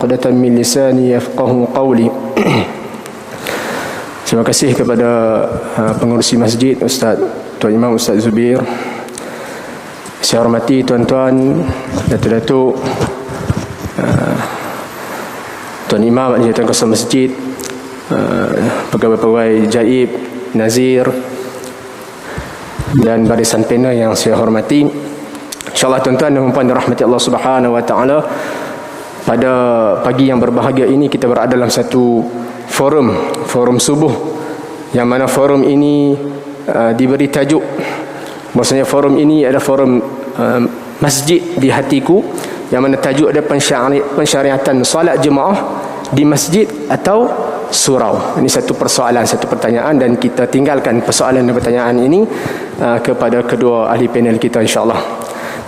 Qadatan min lisani yafqahu qawli. Terima kasih kepada pengurusi masjid, Ustaz Tuan Imam Ustaz Zubir. Saya hormati tuan-tuan, datuk-datuk, Tuan Imam, Tuan Kuasa Masjid, pegawai-pegawai Jaib, Nazir, dan barisan panel yang saya hormati. InsyaAllah tuan-tuan dan puan dirahmati Allah Subhanahu Wa Taala, pada pagi yang berbahagia ini kita berada dalam satu forum subuh, yang mana forum ini diberi tajuk, maksudnya forum ini adalah forum masjid di hatiku, yang mana tajuk ada pensyariatan solat jemaah di masjid atau surau. Ini satu persoalan, satu pertanyaan, dan kita tinggalkan persoalan dan pertanyaan ini kepada kedua ahli panel kita insya-Allah.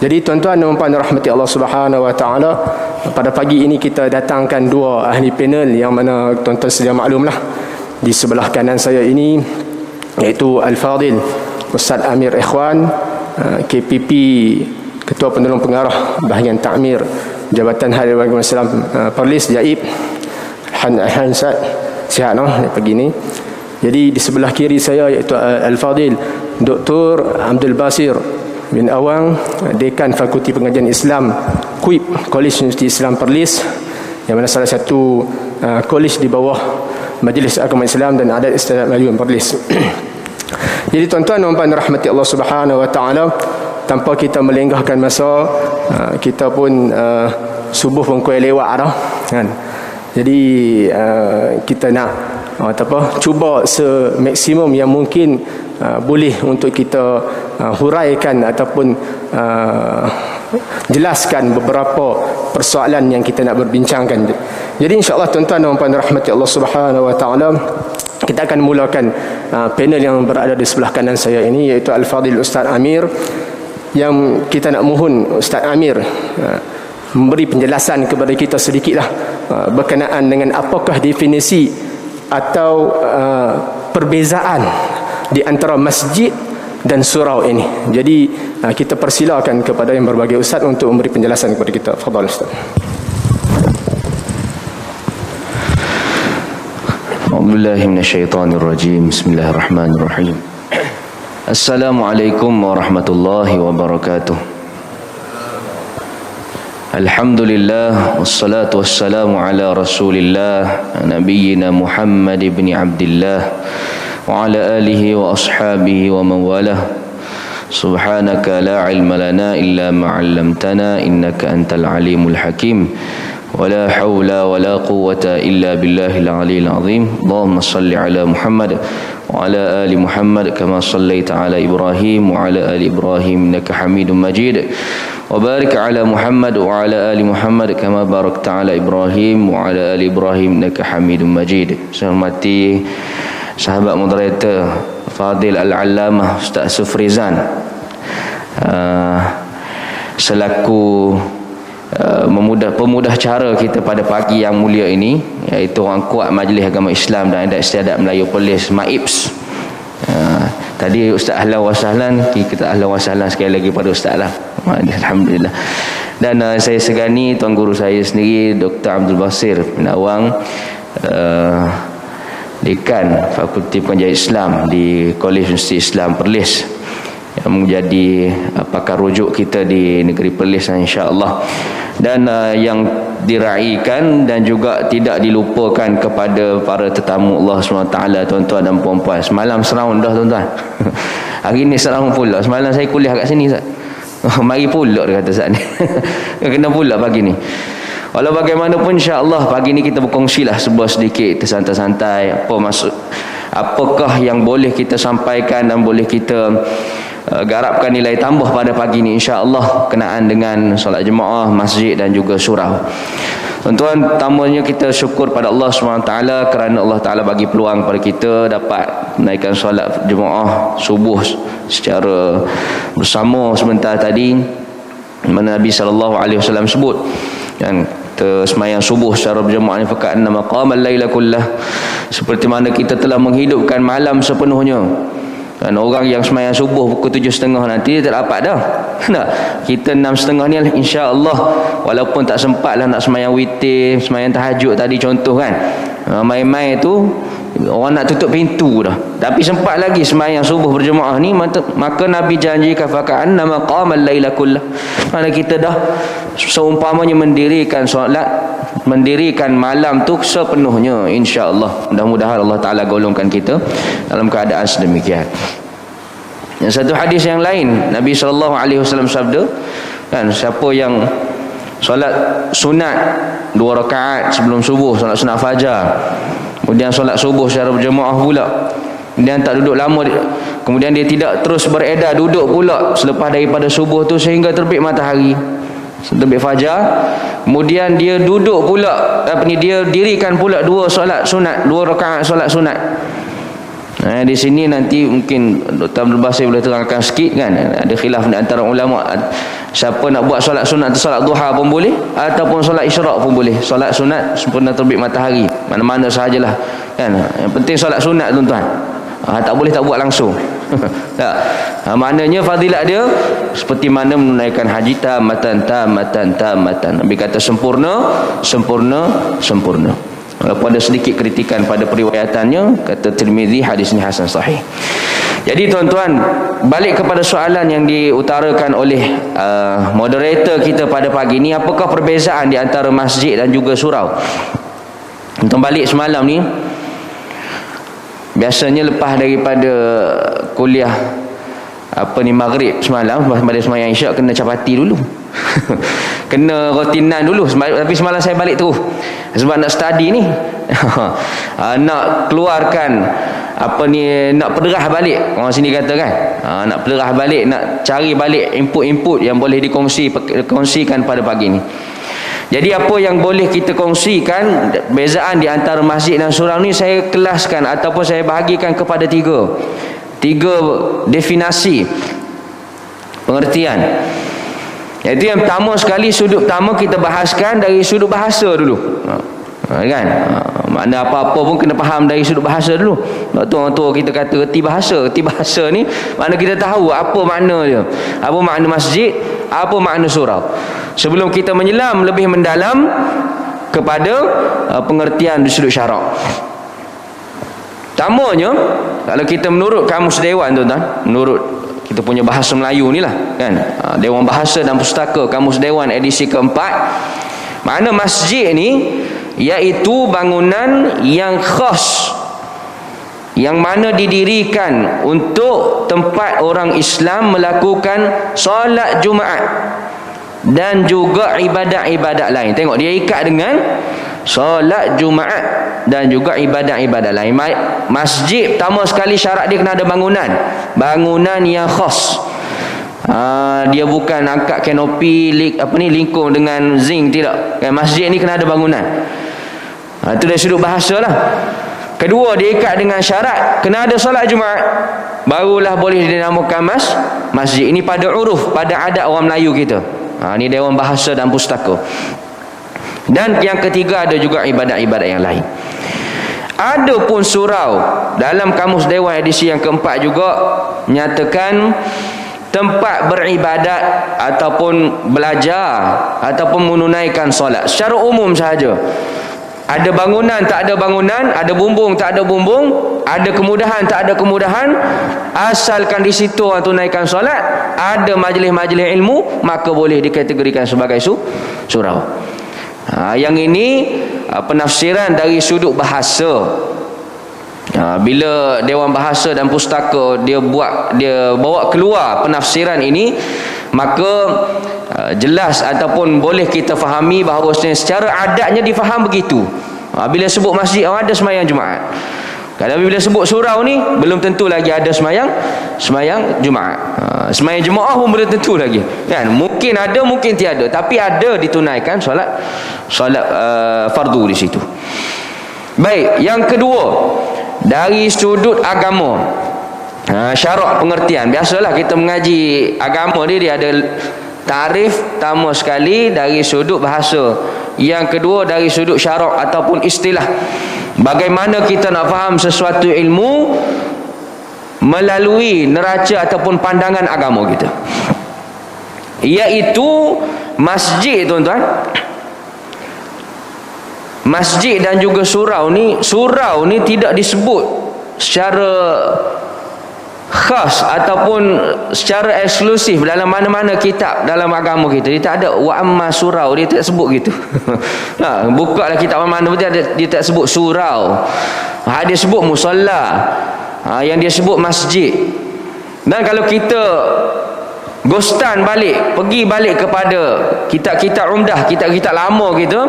Jadi tuan-tuan dan puan rahmati Allah Subhanahu Wa Taala, pada pagi ini kita datangkan dua ahli panel yang mana tuan-tuan sedia maklumlah, di sebelah kanan saya ini iaitu Al-Fadil Ustaz Amir Ikhwan, KPP, Ketua Penolong Pengarah Bahagian Ta'mir Jabatan Hari Raya Islam Perlis Jaib, Hansat sihat pagi ini. Jadi di sebelah kiri saya iaitu Al-Fadil Dr. Abdul Basir bin Awang, Dekan Fakulti Pengajian Islam KUIP, Kolej Universiti Islam Perlis, yang mana salah satu kolej di bawah Majlis Agama Islam dan Adat Istiadat Melayu Perlis. Jadi tuan-tuan dan puan rahmati Allah Subhanahu Wa Taala, tanpa kita melenggahkan masa, kita pun subuh pun kuai lewat dah kan. Jadi kita nak cuba semaksimum yang mungkin boleh untuk kita huraikan ataupun jelaskan beberapa persoalan yang kita nak berbincangkan. Jadi insya-Allah tuan-tuan dan puan rahmati Allah Subhanahu Wa Taala, kita akan mulakan panel yang berada di sebelah kanan saya ini, iaitu Al-Fadil Ustaz Amir, yang kita nak mohon Ustaz Amir memberi penjelasan kepada kita sedikitlah berkenaan dengan apakah definisi atau perbezaan di antara masjid dan surau ini. Jadi kita persilakan kepada yang berbagai ustaz untuk memberi penjelasan kepada kita. Fadhal Ustaz. A'udzubillahi minasyaitonirrajim. Bismillahirrahmanirrahim. Assalamualaikum warahmatullahi wabarakatuh. Alhamdulillah, wassalatu wassalamu ala rasulillah, nabiyyina Muhammad ibn Abdillah wa ala alihi wa ashabihi wa mawalah. Subhanaka la ilma lana illa ma 'allamtana innaka antal alimul hakim. Wa la hawla wa la quwwata illa billahil aliyyil azim. Allahumma salli ala Muhammad wa ala ali Muhammad kama sallaita ala Ibrahim wa ala ali Ibrahim innaka Hamidum Majid. Wa barik ala Muhammad wa ala ali Muhammad kama barakta ala Ibrahim wa ala ali Ibrahim innaka Hamidum Majid. Saya hormati sahabat moderator Fadil Al-Allamah Ustaz Sufrizan, selaku pemudah cara kita pada pagi yang mulia ini, iaitu orang kuat Majlis Agama Islam dan Adat Istiadat Melayu Perlis, MAIPS. Tadi Ustaz ahlan wa sahlan, kita ahlan wa sahlan sekali lagi pada Ustaz lah. Alhamdulillah. Dan saya segani tuan guru saya sendiri, Dr. Abdul Basir bin Awang, Dekan Fakulti Pengajian Islam di Kolej Universiti Islam Perlis, yang menjadi pakar rujuk kita di negeri Perlis insya-Allah, dan yang diraikan dan juga tidak dilupakan kepada para tetamu Allah SWT, tuan-tuan dan puan-puan. Semalam seraun dah tuan-tuan. Hari ni seraun pula. Semalam saya kuliah kat sini Ustaz. Mari pula dia kata Ustaz ni. Kena pula pagi ni. Walau bagaimanapun insya-Allah pagi ni kita berkongsilah sebuah sedikit santai-santai apakah yang boleh kita sampaikan dan boleh kita garapkan nilai tambah pada pagi ni insya-Allah kenaan dengan solat jemaah, masjid dan juga surau. Tuan-tuan, pertamanya kita syukur pada Allah SWT kerana Allah Taala bagi peluang pada kita dapat menaikkan solat jemaah subuh secara bersama sebentar tadi, mana Nabi SAW sebut dan kita sembahyang subuh secara berjemaah ni faqad annama qamal laila kullah, seperti mana kita telah menghidupkan malam sepenuhnya. Dan orang yang sembahyang subuh pukul 7.30 nanti dia tak dapat dah. Tak? Kita 6.30 ni insya-Allah, walaupun tak sempat lah nak sembahyang witir, sembahyang tahajud tadi contoh kan. Main-main tu orang nak tutup pintu dah, tapi sempat lagi sembahyang subuh berjemaah ni, maka Nabi janjikan faka'an nama qamal laila kullah. Mana kita dah seumpamanya mendirikan solat, mendirikan malam tu sepenuhnya, insya-Allah. Mudah-mudahan Allah Taala golongkan kita dalam keadaan sedemikian. Yang satu hadis yang lain, Nabi SAW sabda kan, siapa yang solat sunat 2 rakaat sebelum subuh, solat sunat fajar, kemudian solat subuh secara berjemaah pula, kemudian tak duduk lama, kemudian dia tidak terus beredar, duduk pula selepas daripada subuh tu sehingga terbit matahari, terbit fajar, kemudian dia duduk pula, dia dirikan pula 2 solat sunat, 2 rakaat solat sunat. Di sini nanti mungkin Dr. Abdul Basir boleh terangkan sikit kan, ada khilaf di antara ulama, siapa nak buat solat sunat tu solat duha pun boleh, ataupun solat isyraq pun boleh. Solat sunat sempurna terbit matahari, mana-mana sahajalah kan, yang penting solat sunat tuan-tuan. Tak boleh tak buat langsung. Tak. Maknanya fadilat dia seperti mana menunaikan haji tamatan. Nabi kata sempurna. Walaupun ada sedikit kritikan pada periwayatannya, kata Tirmizi hadis ini hasan sahih. Jadi tuan-tuan, balik kepada soalan yang diutarakan oleh moderator kita pada pagi ni, apakah perbezaan di antara masjid dan juga surau? Untuk balik semalam ni, biasanya lepas daripada kuliah maghrib semalam, balik sembahyang isyak kena capati dulu. Kena rotinan dulu. Tapi semalam saya balik terus sebab nak study ni. Nak keluarkan nak pederah balik, orang sini kata kan, nak pederah balik, nak cari balik input-input yang boleh dikongsikan pada pagi ni. Jadi apa yang boleh kita kongsikan, bezaan di antara masjid dan surau ni, saya kelaskan ataupun saya bahagikan kepada tiga definisi pengertian. Iaitu yang pertama sekali, sudut pertama kita bahaskan dari sudut bahasa dulu. Kan? Makna apa-apa pun kena faham dari sudut bahasa dulu. Waktu orang tua kita kata reti bahasa. Reti bahasa ni makna kita tahu apa makna dia, apa makna masjid, apa makna surau, sebelum kita menyelam lebih mendalam kepada pengertian di sudut syarak. Pertamanya, kalau kita menurut Kamus Dewan tuan-tuan, menurut kita punya bahasa Melayu ni lah kan, Dewan Bahasa dan Pustaka Kamus Dewan edisi keempat, makna masjid ni iaitu bangunan yang khas, yang mana didirikan untuk tempat orang Islam melakukan solat Jumaat dan juga ibadat-ibadat lain. Tengok, dia ikat dengan solat Jumaat dan juga ibadat-ibadat lain. Masjid pertama sekali syarat dia kena ada bangunan yang khas. Dia bukan angkat kanopi lingkung dengan zinc, tidak. Masjid ni kena ada bangunan. Itu dari sudut bahasa lah. Kedua, dia ikat dengan syarat kena ada solat Jumaat, barulah boleh dinamakan masjid. Ini pada uruf, pada adat orang Melayu kita. Ini Dewan Bahasa dan Pustaka. Dan yang ketiga, ada juga ibadat-ibadat yang lain. Ada pun surau dalam Kamus Dewan edisi yang keempat juga menyatakan tempat beribadat ataupun belajar ataupun menunaikan solat secara umum sahaja. Ada bangunan, tak ada bangunan, ada bumbung, tak ada bumbung, ada kemudahan, tak ada kemudahan, asalkan di situ orang tunaikan solat, ada majlis-majlis ilmu, maka boleh dikategorikan sebagai surau. Yang ini penafsiran dari sudut bahasa. Bila Dewan Bahasa dan Pustaka dia bawa keluar penafsiran ini, maka jelas ataupun boleh kita fahami bahawa secara adatnya difaham begitu. Bila sebut masjid, ada sembahyang Jumaat. Kalau bila sebut surau ni, belum tentu lagi ada sembahyang Jumaat. Sembahyang Jumaat pun belum tentu lagi kan. Mungkin ada, mungkin tiada, tapi ada ditunaikan solat fardu di situ. Baik, yang kedua, dari sudut agama, syarak pengertian. Biasalah kita mengaji agama dia ada tarif pertama sekali dari sudut bahasa, yang kedua dari sudut syarak ataupun istilah. Bagaimana kita nak faham sesuatu ilmu, melalui neraca ataupun pandangan agama kita, iaitu masjid, tuan-tuan. Masjid dan juga surau ni tidak disebut secara khas ataupun secara eksklusif dalam mana-mana kitab dalam agama kita. Dia tak ada wa amma surau, dia tak sebut gitu. Buka lah kitab mana dia tak sebut surau. Dia sebut musalla. Yang dia sebut masjid. Dan kalau kita gostan balik, pergi balik kepada kitab-kitab umdah, kitab-kitab lama kita,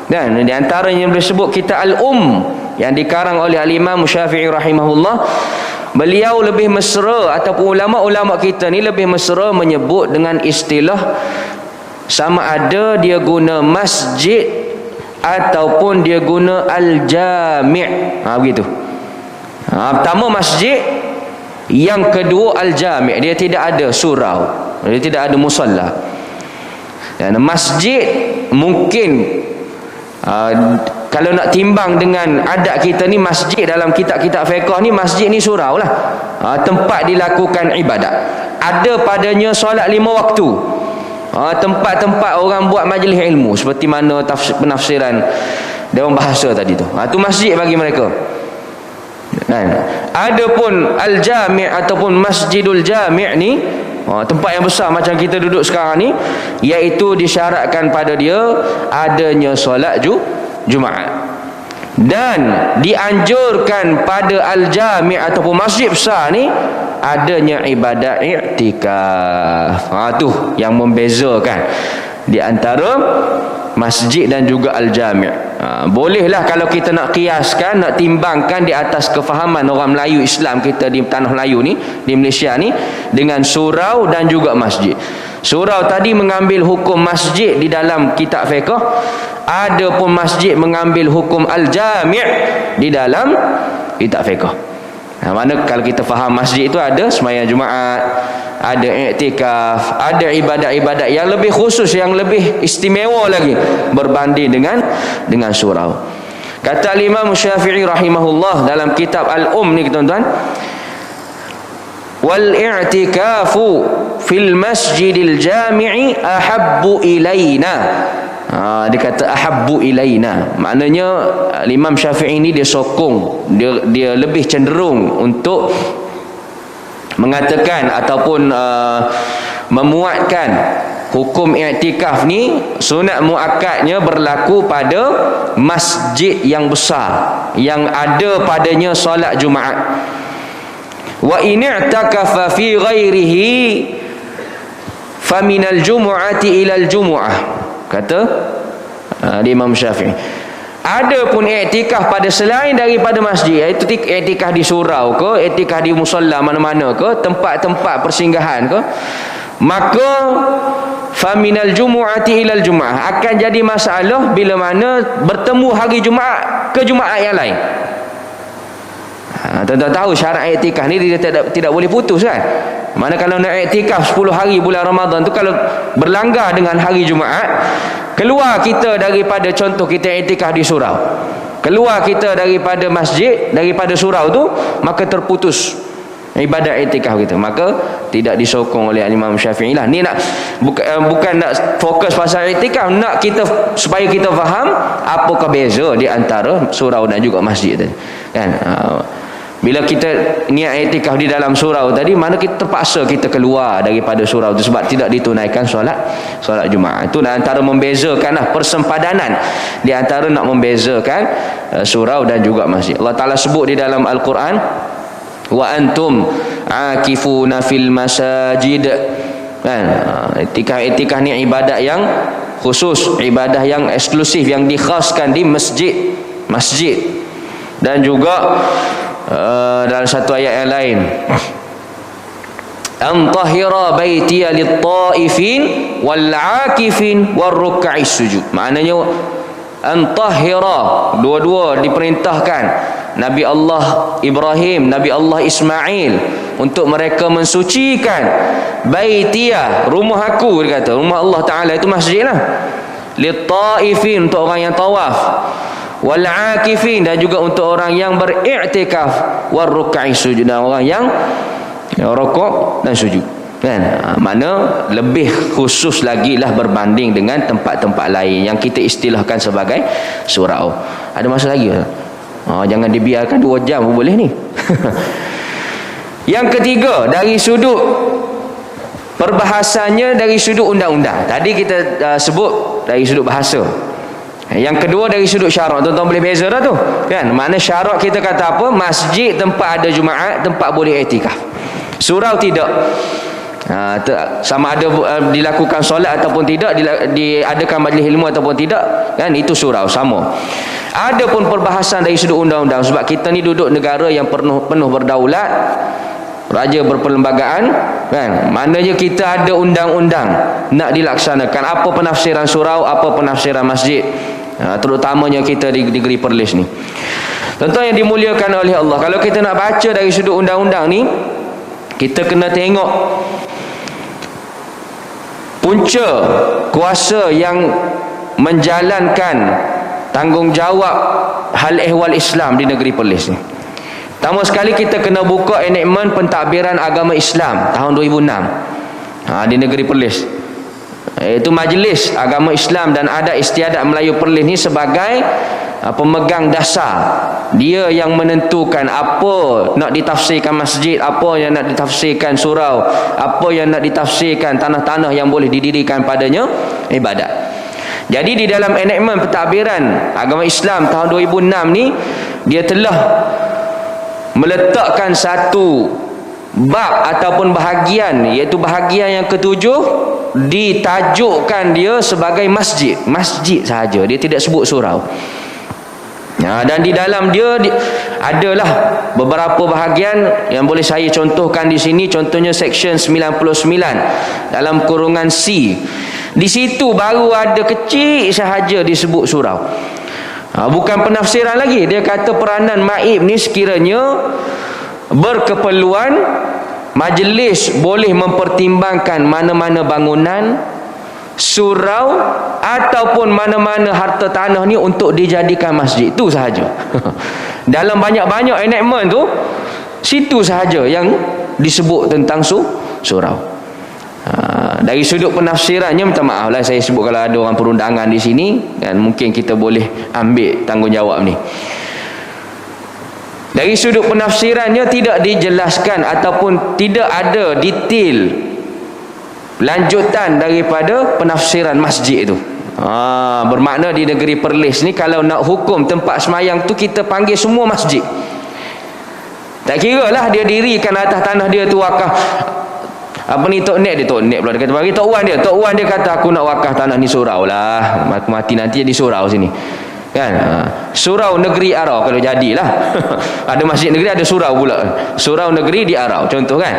dan di antaranya yang disebut kitab yang dikarang oleh Al-Imam Syafi'i rahimahullah, beliau lebih mesra, ataupun ulama-ulama kita ni lebih mesra menyebut dengan istilah sama ada dia guna masjid ataupun dia guna al-jami'. Begitu. Pertama masjid, yang kedua al-jami'. Dia tidak ada surau, dia tidak ada musalla. Dan masjid mungkin kalau nak timbang dengan adat kita ni, masjid dalam kitab-kitab fiqh ni, masjid ni surau lah, tempat dilakukan ibadat. Ada padanya solat 5 waktu, tempat-tempat orang buat majlis ilmu, seperti mana penafsiran Dewan Bahasa tadi tu. Itu masjid bagi mereka. Adapun al-jami' ataupun masjidul jami' ni, tempat yang besar macam kita duduk sekarang ni, iaitu disyaratkan pada dia adanya solat Jumaat. Dan dianjurkan pada al-jami' ataupun masjid besar ni adanya ibadat i'tikaf. Tu yang membezakan di antara masjid dan juga al-jami'. Bolehlah kalau kita nak kiaskan, nak timbangkan di atas kefahaman orang Melayu Islam kita di tanah Melayu ni, di Malaysia ni, dengan surau dan juga masjid. Surau tadi mengambil hukum masjid di dalam kitab fiqh, adapun masjid mengambil hukum al-jami' di dalam kitab fiqh. Mana kalau kita faham masjid itu ada sembahyang Jumaat, ada i'tikaf, ada ibadat-ibadat yang lebih khusus, yang lebih istimewa lagi berbanding dengan surau. Kata Imam Syafi'i rahimahullah dalam kitab ni, tuan-tuan, wal i'tikafu fil masjidil jami'i ahabbu ilaina. Dia kata ahabbu ilaina, maknanya Imam Syafi'i ni dia sokong, dia lebih cenderung untuk mengatakan ataupun memuatkan hukum i'tikaf ni, sunat muakkadnya berlaku pada masjid yang besar yang ada padanya solat Jumaat. Wa in i'takafa fi ghairihi faminal jumu'ati ilal jumu'ah, kata Imam Syafi'i. Ada pun i'tikaf pada selain daripada masjid, iaitu i'tikaf di surau ke, i'tikaf di musalla mana-mana ke, tempat-tempat persinggahan ke, maka faminal jumu'ati ilal jumu'ah, akan jadi masalah bila mana bertemu hari Jumaat ke Jumaat yang lain. Tuan-tuan tahu syarat i'tikaf ni dia tidak boleh putus kan. Mana kalau nak i'tikaf 10 hari bulan Ramadan tu, kalau berlanggar dengan hari Jumaat, keluar kita daripada, contoh kita i'tikaf di surau, keluar kita daripada masjid, daripada surau tu, maka terputus ibadat i'tikaf kita. Maka tidak disokong oleh Imam Syafi'i lah. Ni nak bukan nak fokus pasal i'tikaf, nak kita supaya kita faham apakah beza di antara surau dan juga masjid tadi kan. Bila kita niat i'tikaf di dalam surau tadi, mana kita terpaksa kita keluar daripada surau itu sebab tidak ditunaikan solat Jumaat. Itu antara membezakan lah, persempadanan di antara nak membezakan surau dan juga masjid. Allah Ta'ala sebut di dalam Al-Quran, wa antum akifuna fil masajid kan. I'tikaf ni ibadat yang khusus, ibadah yang eksklusif, yang dikhaskan di masjid. Dan juga dalam satu ayat yang lain, antahira baitiya lit-ta'ifin wal-'akifin war-ruk'is sujud. Maknanya antahira, dua-dua diperintahkan Nabi Allah Ibrahim, Nabi Allah Ismail, untuk mereka mensucikan baitiya, rumah aku, dia kata rumah Allah Ta'ala itu masjid lah, lit-ta'ifin, untuk orang yang tawaf, wal akifin, dan juga untuk orang yang beriktikaf, war ruk'i sujud, dan orang yang rukuk dan sujud, kan? Mana lebih khusus lagi lah berbanding dengan tempat-tempat lain yang kita istilahkan sebagai surau. Ada masa lagi? Jangan dibiarkan 2 jam pun boleh ni. Yang ketiga, dari sudut perbahasannya, dari sudut undang-undang. Tadi kita sebut dari sudut bahasa. Yang kedua dari sudut syarak. Tuan-tuan boleh beza dah tu, kan? Mana syarak kita kata apa? Masjid tempat ada Jumaat, tempat boleh iktikaf. Surau tidak. Sama ada dilakukan solat ataupun tidak, diadakan majlis ilmu ataupun tidak, kan? Itu surau, sama. Ada pun perbahasan dari sudut undang-undang, sebab kita ni duduk negara yang penuh berdaulat, raja berperlembagaan, kan? Maknanya kita ada undang-undang nak dilaksanakan. Apa penafsiran surau, apa penafsiran masjid, terutamanya kita di negeri Perlis ni. Tuan-tuan yang dimuliakan oleh Allah, kalau kita nak baca dari sudut undang-undang ni, kita kena tengok punca kuasa yang menjalankan tanggungjawab hal ehwal Islam di negeri Perlis ni. Pertama sekali kita kena buka enakmen pentadbiran agama Islam tahun 2006 di negeri Perlis. Iaitu Majlis Agama Islam dan Adat Istiadat Melayu Perlis ni sebagai pemegang dasar. Dia yang menentukan apa nak ditafsirkan masjid, apa yang nak ditafsirkan surau, apa yang nak ditafsirkan tanah-tanah yang boleh didirikan padanya ibadat. Jadi di dalam enakmen pentadbiran agama Islam tahun 2006 ni, dia telah meletakkan satu bab ataupun bahagian, iaitu bahagian yang ketujuh, ditajukkan dia sebagai masjid. Masjid sahaja, dia tidak sebut surau. Dan di dalam dia adalah beberapa bahagian yang boleh saya contohkan di sini. Contohnya section 99 dalam kurungan C. Di situ baru ada kecil sahaja disebut surau. Bukan penafsiran lagi. Dia kata peranan maib ni sekiranya berkeperluan, majlis boleh mempertimbangkan mana-mana bangunan, surau ataupun mana-mana harta tanah ni untuk dijadikan masjid. Itu sahaja. Dalam banyak-banyak enactment tu, situ sahaja yang disebut tentang surau. Dari sudut penafsirannya, minta maaf lah saya sebut kalau ada orang perundangan di sini, dan mungkin kita boleh ambil tanggungjawab ni. Dari sudut penafsirannya tidak dijelaskan ataupun tidak ada detail lanjutan daripada penafsiran masjid itu. Bermakna di negeri Perlis ni, kalau nak hukum tempat semayang tu, kita panggil semua masjid. Tak kira lah dia dirikan atas tanah dia tu wakaf. Apa ni, Tok Nek dia, Tok Nek pula dia kata bagi Tok Wan dia. Tok Wan dia kata aku nak wakaf tanah ni surau lah, mati nanti jadi surau sini, kan? Surau negeri Arau kalau jadilah. Ada masjid negeri, ada surau pula. Surau negeri di Arau contoh, kan?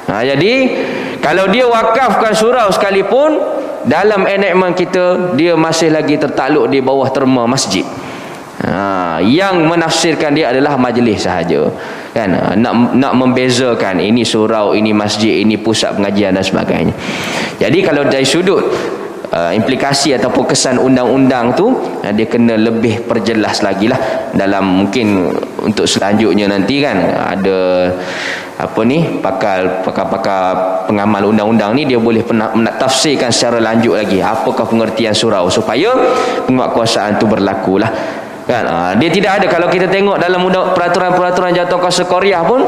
Jadi kalau dia wakafkan surau sekalipun, dalam enactment kita dia masih lagi tertakluk di bawah terma masjid. Yang menafsirkan dia adalah majlis sahaja, kan? Nak membezakan ini surau, ini masjid, ini pusat pengajian dan sebagainya. Jadi kalau dari sudut implikasi ataupun kesan undang-undang tu, dia kena lebih perjelas lagi lah. Dalam mungkin untuk selanjutnya nanti, kan, ada apa ni, pakar pengamal undang-undang ni, dia boleh tafsirkan secara lanjut lagi apakah pengertian surau supaya penguatkuasaan tu berlaku lah, kan? Dia tidak ada, kalau kita tengok dalam peraturan-peraturan jawatan Korea pun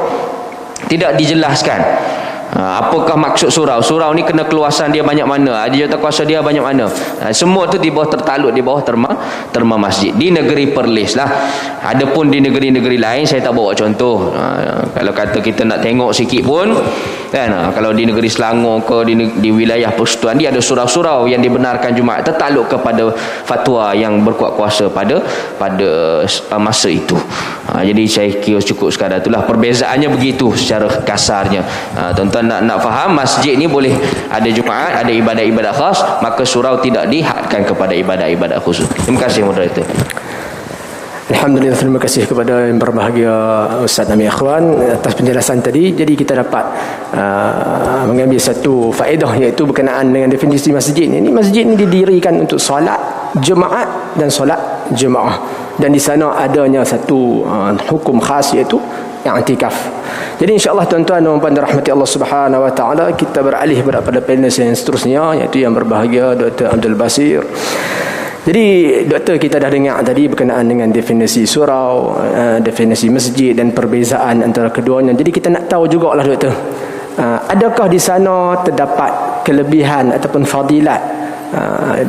tidak dijelaskan apakah maksud surau. Surau ni kena keluasan dia banyak mana, ada jawatankuasa dia banyak mana. Semua tu di bawah tertakluk di bawah terma masjid di negeri Perlis lah. Adapun di negeri-negeri lain saya tak bawa contoh. Kalau kata kita nak tengok sikit pun, kan, kalau di negeri Selangor ke di wilayah persekutuan dia ada surau-surau yang dibenarkan Jumaat, tertakluk kepada fatwa yang berkuat kuasa pada masa itu. Jadi saya kira cukup sekadar itulah, perbezaannya begitu secara kasarnya. Tuan-tuan nak faham, masjid ni boleh ada Jumaat, ada ibadat-ibadat khas, maka surau tidak dihadkan kepada ibadat-ibadat khusus. Terima kasih moderator. Alhamdulillah, terima kasih kepada yang berbahagia Ustaz Amir Akhwan atas penjelasan tadi. Jadi kita dapat mengambil satu faedah, iaitu berkenaan dengan definisi masjid. Ini masjid ni didirikan untuk solat jemaat dan solat jemaah. Dan di sana adanya satu hukum khas, iaitu i'tikaf. Jadi insya-Allah tuan-tuan dan puan dirahmati Allah Subhanahu wa taala, kita beralih pada panel yang seterusnya, iaitu yang berbahagia Dr. Abdul Basir. Jadi doktor, kita dah dengar tadi berkenaan dengan definisi surau, definisi masjid dan perbezaan antara keduanya. Jadi kita nak tahu jugalah doktor, adakah di sana terdapat kelebihan ataupun fadilat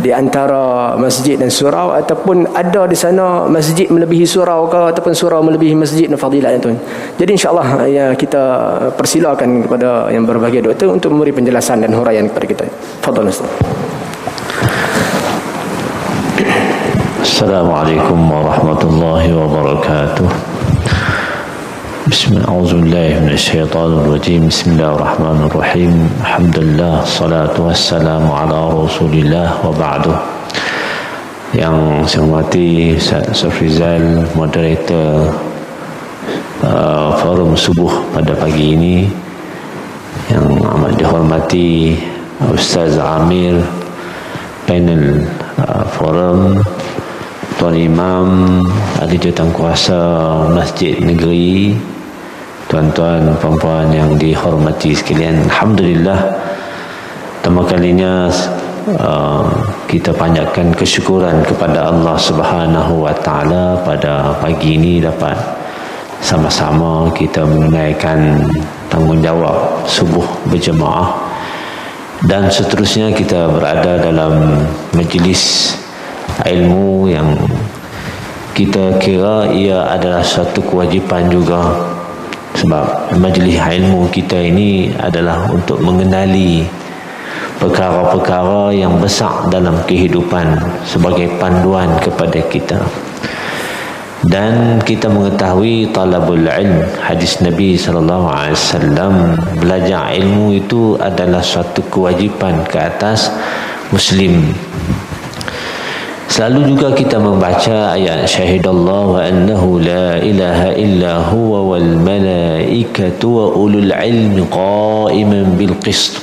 di antara masjid dan surau, ataupun ada di sana masjid melebihi surau ke, ataupun surau melebihi masjid dan fadilat itu. Jadi insya-Allah ya, kita persilakan kepada yang berbahagia doktor untuk memberi penjelasan dan huraian kepada kita. Fadhal Ustaz. Assalamualaikum warahmatullahi wabarakatuh. Bismillahirrahmanirrahim. Bismillahirrahmanirrahim. Alhamdulillah, salatu wassalamu ala Rasulillah wa ba'du. Yang saya hormati Ustaz Safrizal, moderator forum subuh pada pagi ini. Yang amat dihormati Ustaz Amir, panel forum, Tuan Imam, ahli jurukuasa Masjid Negeri, tuan-tuan, puan-puan yang dihormati sekalian. Alhamdulillah, pertama kalinya kita panjatkan kesyukuran kepada Allah Subhanahu wa taala pada pagi ini dapat sama-sama kita menunaikan tanggungjawab subuh berjemaah, dan seterusnya kita berada dalam majlis ilmu yang kita kira ia adalah satu kewajipan juga, sebab majlis ilmu kita ini adalah untuk mengenali perkara-perkara yang besar dalam kehidupan sebagai panduan kepada kita. Dan kita mengetahui talabul ilm, hadis Nabi SAW, belajar ilmu itu adalah suatu kewajipan ke atas muslim. Selalu juga kita membaca ayat syahidallahu wa annahu la ilaha illa huwa wal malaikatu wa ulul ilmi qa'iman bil qist,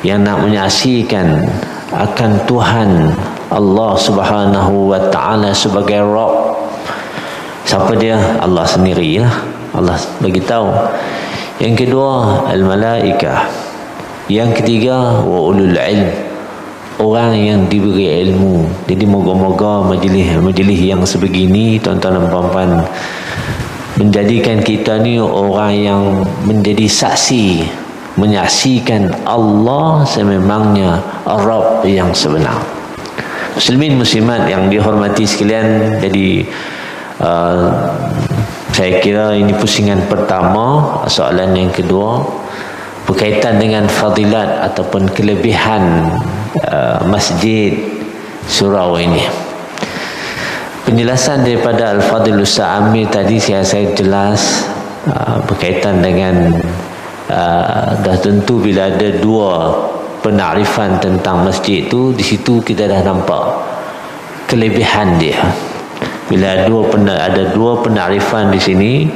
yang nak menyaksikan akan Tuhan Allah Subhanahu wa taala sebagai Rabb. Siapa dia? Allah sendirilah. Allah bagi tahu. Yang kedua, al malaikah. Yang ketiga, wa ulul ilm, orang yang diberi ilmu. Jadi moga-moga majlis yang sebegini, tuan-tuan dan puan-puan, menjadikan kita ni orang yang menjadi saksi, menyaksikan Allah sememangnya Rabb yang sebenar. Muslimin muslimat yang dihormati sekalian, jadi saya kira ini pusingan pertama. Soalan yang kedua berkaitan dengan fadilat ataupun kelebihan masjid surau ini. Penjelasan daripada Al-Fadhil Ustaz Amir tadi saya jelas berkaitan dengan dah tentu bila ada dua penakrifan tentang masjid itu, di situ kita dah nampak kelebihan dia. Bila ada dua penakrifan di sini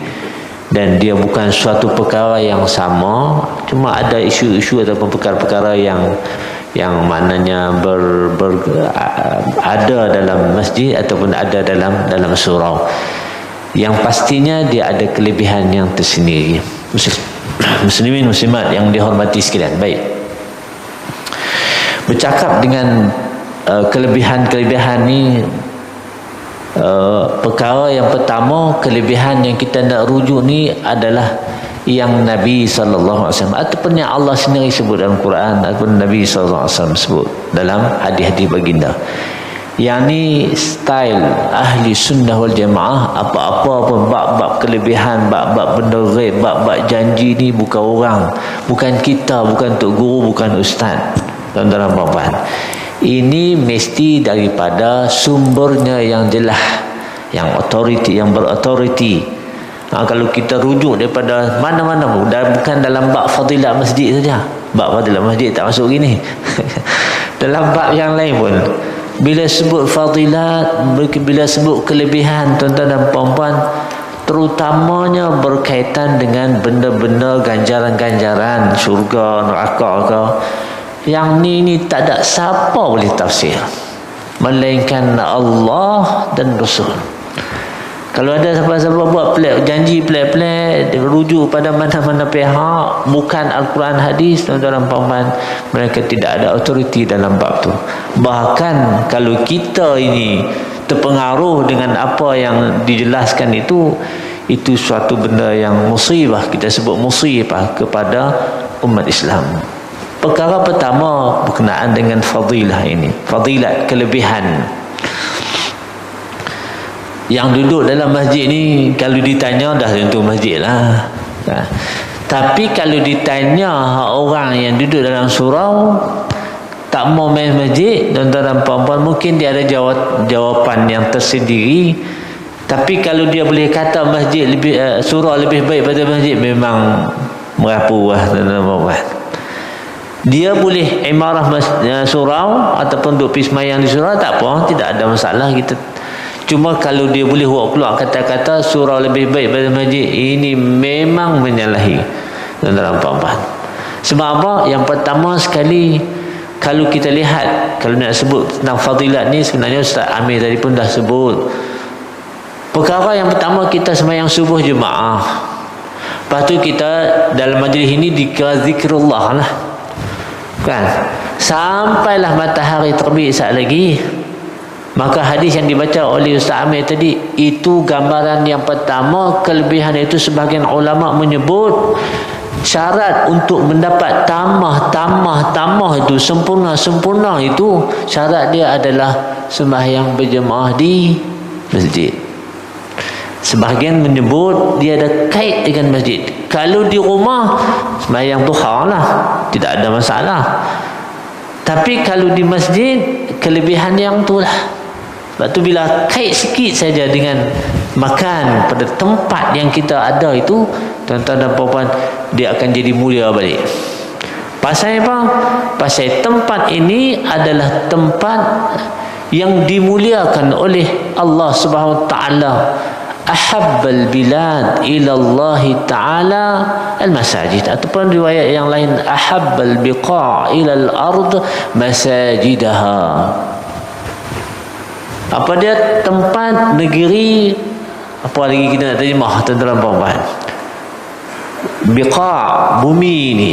dan dia bukan suatu perkara yang sama, cuma ada isu-isu ataupun perkara-perkara yang maknanya ada dalam masjid ataupun ada dalam surau, yang pastinya dia ada kelebihan yang tersendiri. Muslimin muslimat yang dihormati sekalian, baik, bercakap dengan kelebihan-kelebihan ni, perkara yang pertama, kelebihan yang kita nak rujuk ni adalah yang Nabi SAW ataupun yang Allah sendiri sebut dalam Quran ataupun Nabi SAW sebut dalam hadis-hadis baginda. Yang ni style ahli sunnah wal jamaah. Apa-apa pun bab-bab kelebihan, bab-bab benda ghaib, bab-bab janji ni bukan orang, bukan kita, bukan tok guru, bukan ustaz, tuan-tuan dan puan-puan. Ini mesti daripada sumbernya yang jelas, yang authority, yang berautoriti. Kalau kita rujuk daripada mana-mana, bukan dalam bab fadilat masjid saja. Bab fadilat masjid tak masuk gini. Dalam bab yang lain pun, bila sebut fadilat, bila sebut kelebihan, tuan-tuan dan puan-puan, terutamanya berkaitan dengan benda-benda ganjaran-ganjaran syurga, neraka ke, yang ni tak ada siapa boleh tafsir. melainkan Allah dan Rasul. Kalau ada siapa-siapa buat janji pelik-pelik rujuk pada mana-mana pihak bukan Al-Quran hadis, tuan-tuan puan-puan, mereka tidak ada autoriti dalam bab tu. Bahkan kalau kita ini terpengaruh dengan apa yang dijelaskan itu suatu benda yang musibah, kita sebut musibah kepada umat Islam. Perkara pertama berkenaan dengan fadilah ini, fadilat, kelebihan. Yang duduk dalam masjid ni kalau ditanya dah tentu masjid lah. Tapi kalau ditanya orang yang duduk dalam surau tak mau main masjid, tuan-tuan dan puan-puan, mungkin dia ada jawapan yang tersendiri. Tapi kalau dia boleh kata masjid lebih surau lebih baik pada masjid, memang merapu lah, tuan-tuan dan puan-puan. Dia boleh imarah surau ataupun duduk pergi semayang di surau, tak apa, tidak ada masalah kita. Cuma kalau dia boleh buat keluar kata-kata surau lebih baik pada masjid, ini memang menyalahi dalam puan-puan. Sebab apa? Yang pertama sekali, kalau kita lihat, kalau nak sebut tentang fadilat ni, sebenarnya Ustaz Amir tadi pun dah sebut. Perkara yang pertama, kita sembahyang subuh jemaah. Lepas tu kita dalam majlis ini dikira zikrullah lah, kan? Sampailah matahari terbit saat lagi. Maka hadis yang dibaca oleh Ustaz Amir tadi, itu gambaran yang pertama. Kelebihan itu sebahagian ulama menyebut syarat untuk mendapat tamah itu, sempurna itu, syarat dia adalah sembahyang berjemaah di masjid. Sebahagian menyebut dia ada kait dengan masjid. Kalau di rumah sembahyang duha lah, tidak ada masalah. Tapi kalau di masjid, kelebihan yang tu lah. Sebab tu bila kait sikit saja dengan makan pada tempat yang kita ada itu, tuan-tuan dan puan-puan, dia akan jadi mulia balik. Pasal apa? Pasal tempat ini adalah tempat yang dimuliakan oleh Allah Subhanahu wa taala. Ahabbal bilad ila Allah taala al-masajid, ataupun riwayat yang lain ahabbal biqa' ila al-ard masajidaha. Apa dia? Tempat, negeri, apa lagi kita nak terjemah, tuan-tuan puan-puan? Biqa', bumi ini,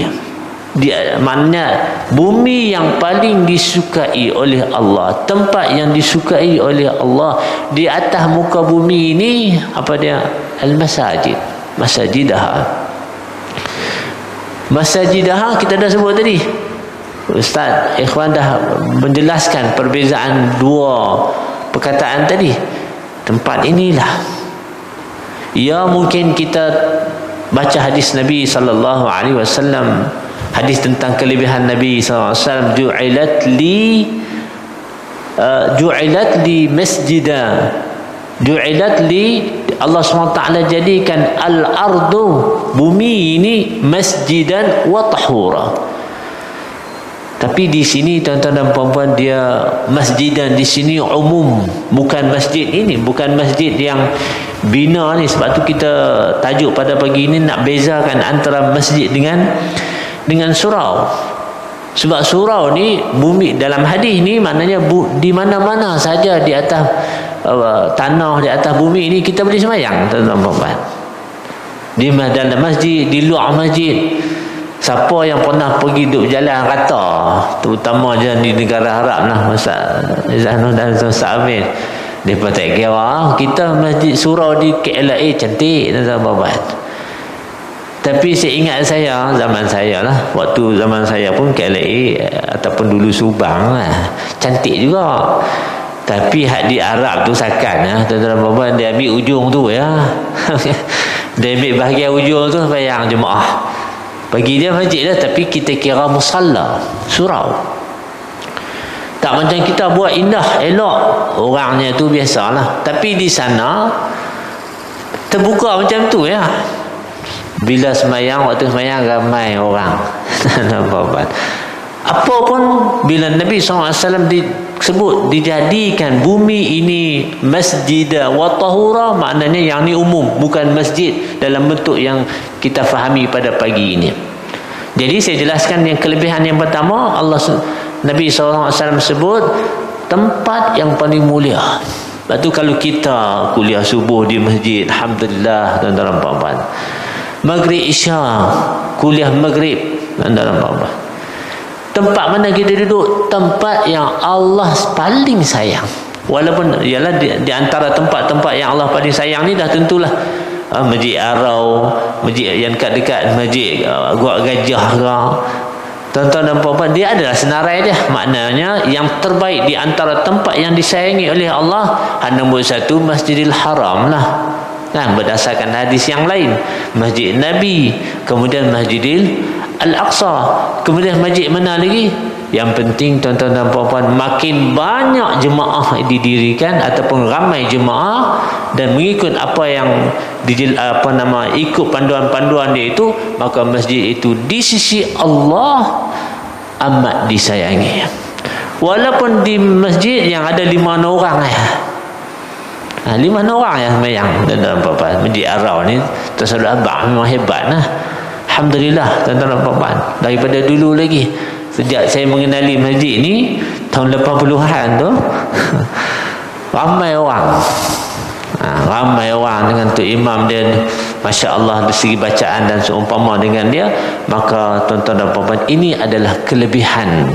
dia maknanya bumi yang paling disukai oleh Allah, tempat yang disukai oleh Allah. Di atas muka bumi ini apa dia? Al-masajid, masajidaha. Masajidaha kita dah sebut tadi. Ustaz Ikhwan dah menjelaskan perbezaan dua perkataan tadi. Tempat inilah, ya, mungkin kita baca hadis Nabi sallallahu alaihi wasallam, hadis tentang kelebihan Nabi sallallahu alaihi wasallam, ju'ilat li masjida, ju'ilat li, Allah SWT jadikan al-ardu, bumi ini, masjidan wa tahura. Tapi di sini tuan-tuan dan puan-puan, dia masjidan di sini umum, bukan masjid ini, bukan masjid yang bina ni. Sebab tu kita tajuk pada pagi ini nak bezakan antara masjid dengan surau. Sebab surau ni bumi, dalam hadis ni maknanya di mana-mana saja di atas tanah, di atas bumi ini kita boleh sembahyang, tuan-tuan dan puan-puan. Di dalam masjid, di luar masjid. Siapa yang pernah pergi duduk jalan rata, terutama je di negara Arab lah, Ustaz Zainul dan Ustaz Amir, dia pun tak kira kita masjid surau di KLA cantik, dan sahabat. Tapi saya ingat zaman saya lah, waktu zaman saya pun KLA ataupun dulu Subang lah, cantik juga. Tapi di Arab tu sakan, tuan-tuan, dia ambil ujung tu ya. Dia ambil bahagian ujung tu bayang jemaah. Bagi dia masjid dah, tapi kita kira musalla, surau. Tak macam kita buat indah, elok, orangnya tu biasalah. Tapi di sana terbuka macam tu ya. Bila semayang, waktu semayang ramai orang. Apa pun bila Nabi SAW disebut dijadikan bumi ini masjidah wa tahura, maknanya yang ni umum, bukan masjid dalam bentuk yang kita fahami pada pagi ini. Jadi saya jelaskan yang kelebihan yang pertama, Nabi SAW sebut tempat yang paling mulia. Lepas tu kalau kita kuliah subuh di masjid, alhamdulillah, tuan-tuan dan puan-puan. Maghrib Isya, kuliah maghrib, tuan-tuan dan puan-puan. Tempat mana kita duduk? Tempat yang Allah paling sayang. Walaupun ialah di antara tempat-tempat yang Allah paling sayang ni dah tentulah Masjid Arau, masjid yang dekat-dekat masjid Gua Gajah ke. Tuan-tuan dan puan-puan, dia adalah senarai dia. Maknanya yang terbaik di antara tempat yang disayangi oleh Allah, nombor satu Masjidil Haram lah. Kan, berdasarkan hadis yang lain, Masjid Nabi, kemudian Masjidil Al-Aqsa, kemudian masjid mana lagi? Yang penting tuan-tuan dan puan-puan, makin banyak jemaah didirikan ataupun ramai jemaah dan mengikut apa yang ikut panduan-panduan dia itu, maka masjid itu di sisi Allah amat disayangi. Walaupun di masjid yang ada 5 orang 5 orang yang sembahyang dalam puan-puan. Masjid Arau ni Tuan-tuan abang memang hebat lah. Alhamdulillah tuan-tuan dan puan-puan, daripada dulu lagi, sejak saya mengenali masjid ni tahun 80-an tu ramai orang dengan tu imam dia, Masya Allah, dari segi bacaan dan seumpama dengan dia. Maka tuan-tuan dan puan-puan, ini adalah kelebihan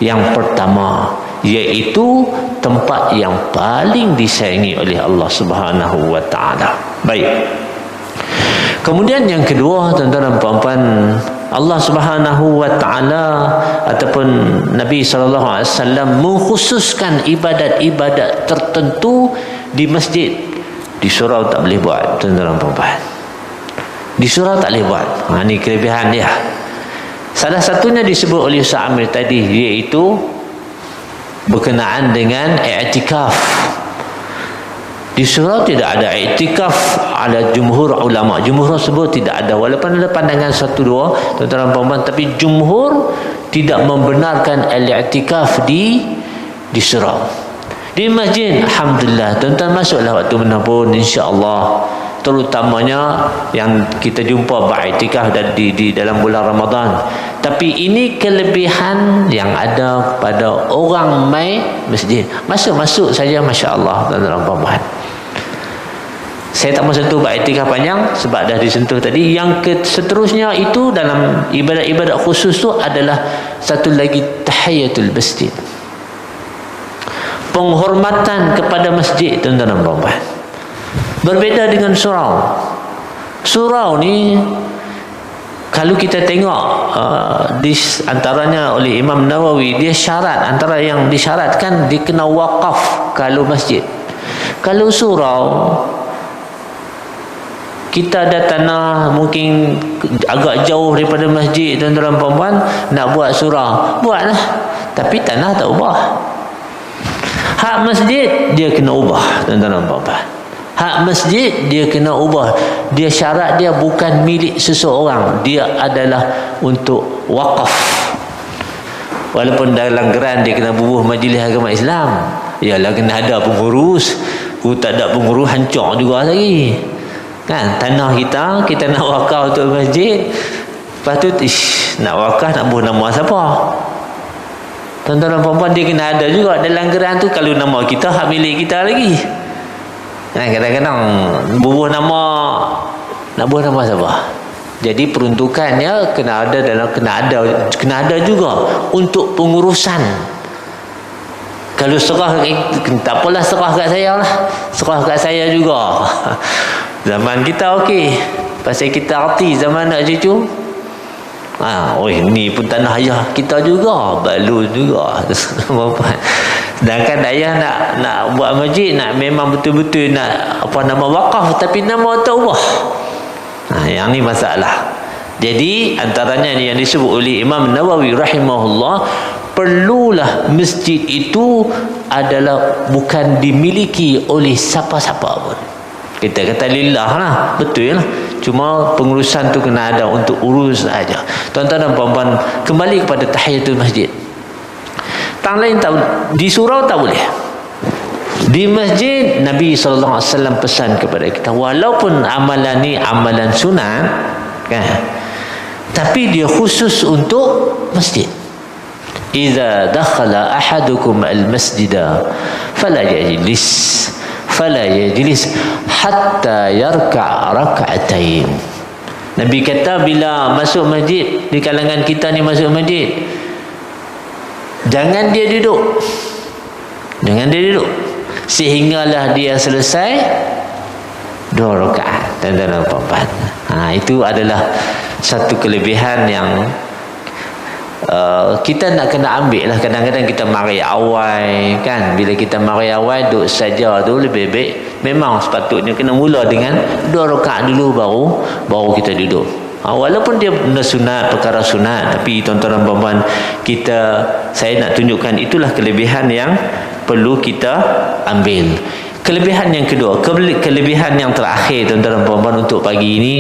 yang pertama, iaitu tempat yang paling disayangi oleh Allah Subhanahu wa ta'ala. Baik, kemudian yang kedua, tuan-tuan dan puan-puan, Allah Subhanahu wa ta'ala ataupun Nabi SAW mengkhususkan ibadat-ibadat tertentu di masjid. Di surau tak boleh buat, tuan-tuan dan puan-puan. Di surau tak boleh buat. Ini kelebihan dia. Salah satunya disebut oleh Ustaz Amir tadi, iaitu berkenaan dengan i'tikaf. Di surau tidak ada i'tikaf, ada jumhur ulama. Jumhur sebut tidak ada, walaupun ada pandangan 1-2 tuan-tuan dan puan-puan, tapi jumhur tidak membenarkan al-i'tikaf di surau. Di masjid, alhamdulillah, tuan-tuan masuklah waktu mana pun, insya-Allah. Terutamanya yang kita jumpa ba'iktikaf di dalam bulan Ramadan. Tapi ini kelebihan yang ada pada orang mai masjid. Masuk-masuk saja, masya-Allah, tuan-tuan dan puan-puan. Saya tak mau sentuh ba'iktikaf panjang sebab dah disentuh tadi. Yang seterusnya itu dalam ibadat-ibadat khusus tu adalah satu lagi, tahiyatul masjid. Penghormatan kepada masjid, tuan-tuan dan puan-puan. Berbeza dengan surau. Surau ni kalau kita tengok di antaranya oleh Imam Nawawi, dia syarat, antara yang disyaratkan dia kena wakaf kalau masjid. Kalau surau, kita ada tanah mungkin agak jauh daripada masjid, tuan-tuan dan puan-puan, nak buat surau, buatlah, tapi tanah tak ubah. Hak masjid dia kena ubah, tuan-tuan dan puan-puan. Hak masjid dia kena ubah. Dia syarat dia bukan milik seseorang, dia adalah untuk wakaf. Walaupun dalam geran dia kena bubuh Majlis Agama Islam, ialah kena ada pengurus. Kalau tak ada pengurus, hancur juga lagi. Kan, tanah kita nak wakaf untuk masjid, lepas tu nak wakaf, nak bubuh nama siapa? Tuan-tuan dan puan-puan, dia kena ada juga dalam geran tu. Kalau nama kita, hak milik kita lagi. Kadang-kadang bubuh nama, nak bubuh nama siapa? Jadi peruntukannya kena ada juga untuk pengurusan. Kalau serah, tak apalah, serah kat saya lah, serah kat saya juga. Zaman kita okey, pasal kita arti zaman nak cucu. Ni pun tanah ayah kita juga, balun juga. Sedangkan ayah nak buat masjid, nak memang betul-betul nak wakaf, tapi nama tak ubah. Yang ni masalah. Jadi antaranya yang disebut oleh Imam Nawawi rahimahullah, perlulah masjid itu adalah bukan dimiliki oleh siapa-siapa pun. Kita kata lillah lah, betul lah. Cuma pengurusan tu kena ada untuk urus saja. Tuan-tuan dan puan-puan, kembali kepada tahiyatul masjid. Tang lain tak boleh. Di surau tak boleh. Di masjid, Nabi SAW pesan kepada kita, walaupun amalan ni amalan sunat, kan, tapi dia khusus untuk masjid. idza dakhala ahadukum al-masjida fala yajlis hatta yarka' rak'atain. Nabi kata bila masuk masjid, di kalangan kita ni masuk masjid, jangan dia duduk sehinggalah dia selesai 2 rakaat. Tuan-tuan dan puan-puan, itu adalah satu kelebihan yang kita nak kena ambil lah. Kadang-kadang kita mari awal kan, bila kita mari awal duduk saja tu lebih baik. Memang sepatutnya kena mula dengan 2 rakaat dulu, baru kita duduk. Walaupun dia benda sunat, perkara sunat, tapi tuan-tuan dan puan-puan, saya nak tunjukkan itulah kelebihan yang perlu kita ambil. Kelebihan yang kedua, kelebihan yang terakhir tuan-tuan dan puan-puan untuk pagi ini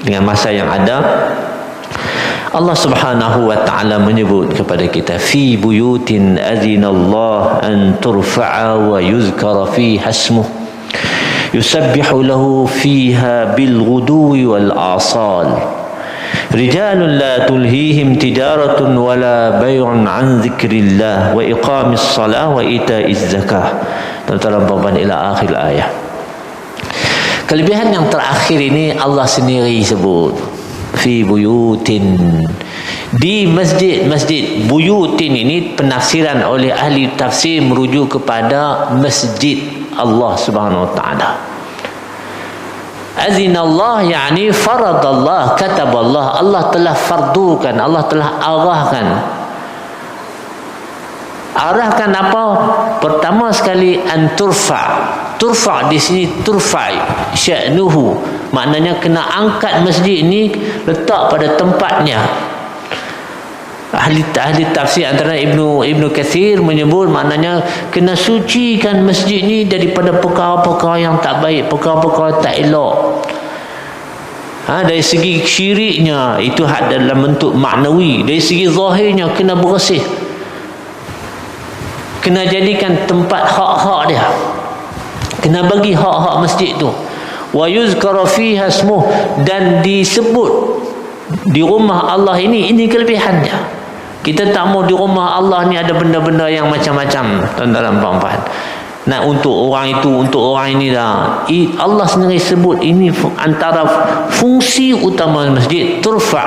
dengan masa yang ada, Allah Subhanahu wa ta'ala menyebut kepada kita, fi buyutin adzinallah an turfa'a wa yuzkara fiha ismuh yusabbihu lahu fiha bil ghuduwi wal asal rijalun la tulhihim tijaratun wala bay'un an dzikrillah wa iqamis salah wa ita'iz zakah. Tuan-tuan ila akhir ayat. Kelebihan yang terakhir ini Allah sendiri sebut, fi buyutin, di masjid. Buyutin ini penafsiran oleh ahli tafsir merujuk kepada masjid Allah Subhanahu wa ta'ala. Azinallah yakni faradallah, kataballah, Allah telah fardukan, Allah telah arahkan apa? Pertama sekali an turfa di sini, turfa sya'nuhu, maknanya kena angkat masjid ini, letak pada tempatnya. Ahli tafsir antara Ibnu Katsir menyebut maknanya kena sucikan masjid ni daripada perkara-perkara yang tak baik, perkara-perkara tak elok. Dari segi syiriknya itu dalam bentuk maknawi, dari segi zahirnya kena bersih, kena jadikan tempat hak-hak dia, kena bagi hak-hak masjid tu. Wa yuzkara fiha ismuh, dan disebut di rumah Allah ini kelebihannya. Kita tak mau di rumah Allah ni ada benda-benda yang macam-macam, tuan-tuan dan puan-puan. Nak untuk orang itu, untuk orang ini dah. Allah sendiri sebut ini antara fungsi utama masjid, turfa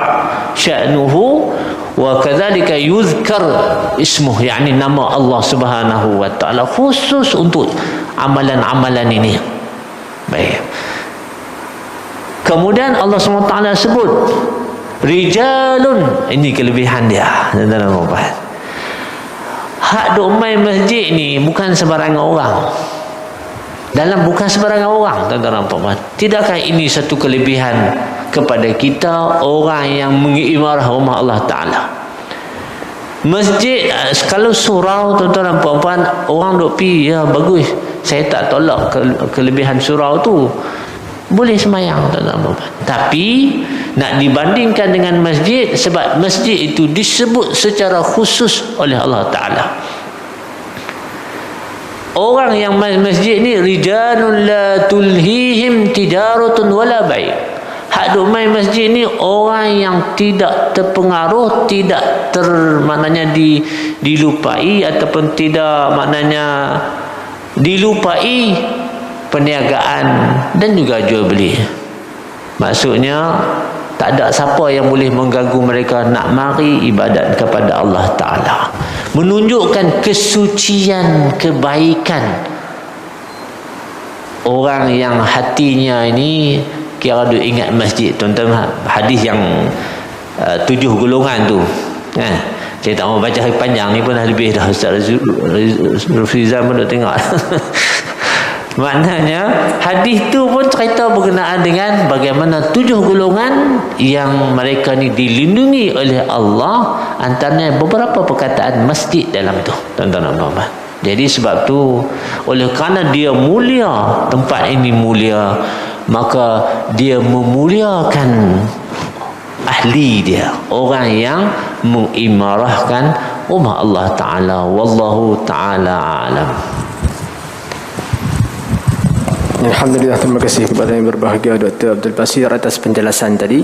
sya'nuhu wa kadzalika yuzkar ismuh, yakni nama Allah Subhanahu wa ta'ala khusus untuk amalan-amalan ini. Baik. Kemudian Allah SWT sebut rijalun, ini kelebihan dia dalam obat. Hak duk main masjid ni bukan sembarangan orang. Bukan sembarangan orang, tuan-tuan dan puan-puan. Tidakkah ini satu kelebihan kepada kita orang yang mengimarah rumah Allah Ta'ala? Masjid kalau surau, tuan-tuan dan puan-puan, orang duk pergi, ya bagus, saya tak tolak kelebihan surau tu, boleh semayang, tuan-tuan dan puan-puan. Tapi nak dibandingkan dengan masjid, sebab masjid itu disebut secara khusus oleh Allah Ta'ala. Orang yang masjid ni rijalun la tulhihim tijaratun wala bai'. Hak duk main masjid ni orang yang tidak terpengaruh, tidak maknanya dilupai ataupun tidak maknanya dilupai perniagaan dan juga jual beli. Maksudnya tak ada siapa yang boleh mengganggu mereka nak mari ibadat kepada Allah Ta'ala. Menunjukkan kesucian, kebaikan orang yang hatinya ini kira dia ingat masjid. Tuan-tuan, hadis yang 7 golongan tu kan? Saya tak mau baca panjang ni pun dah lebih dah. Ustaz Rufizan pun dah tengok. Maknanya hadis tu pun cerita berkenaan dengan bagaimana 7 golongan yang mereka ni dilindungi oleh Allah, antaranya beberapa perkataan masjid dalam tu, tuan-tuan dan puan-puan. Jadi sebab tu, oleh kerana dia mulia, tempat ini mulia, maka dia memuliakan ahli dia, orang yang mengimarahkan rumah Allah Ta'ala. Wallahu ta'ala alam. Alhamdulillah, terima kasih kepada yang berbahagia Dr. Abdul Basir atas penjelasan tadi,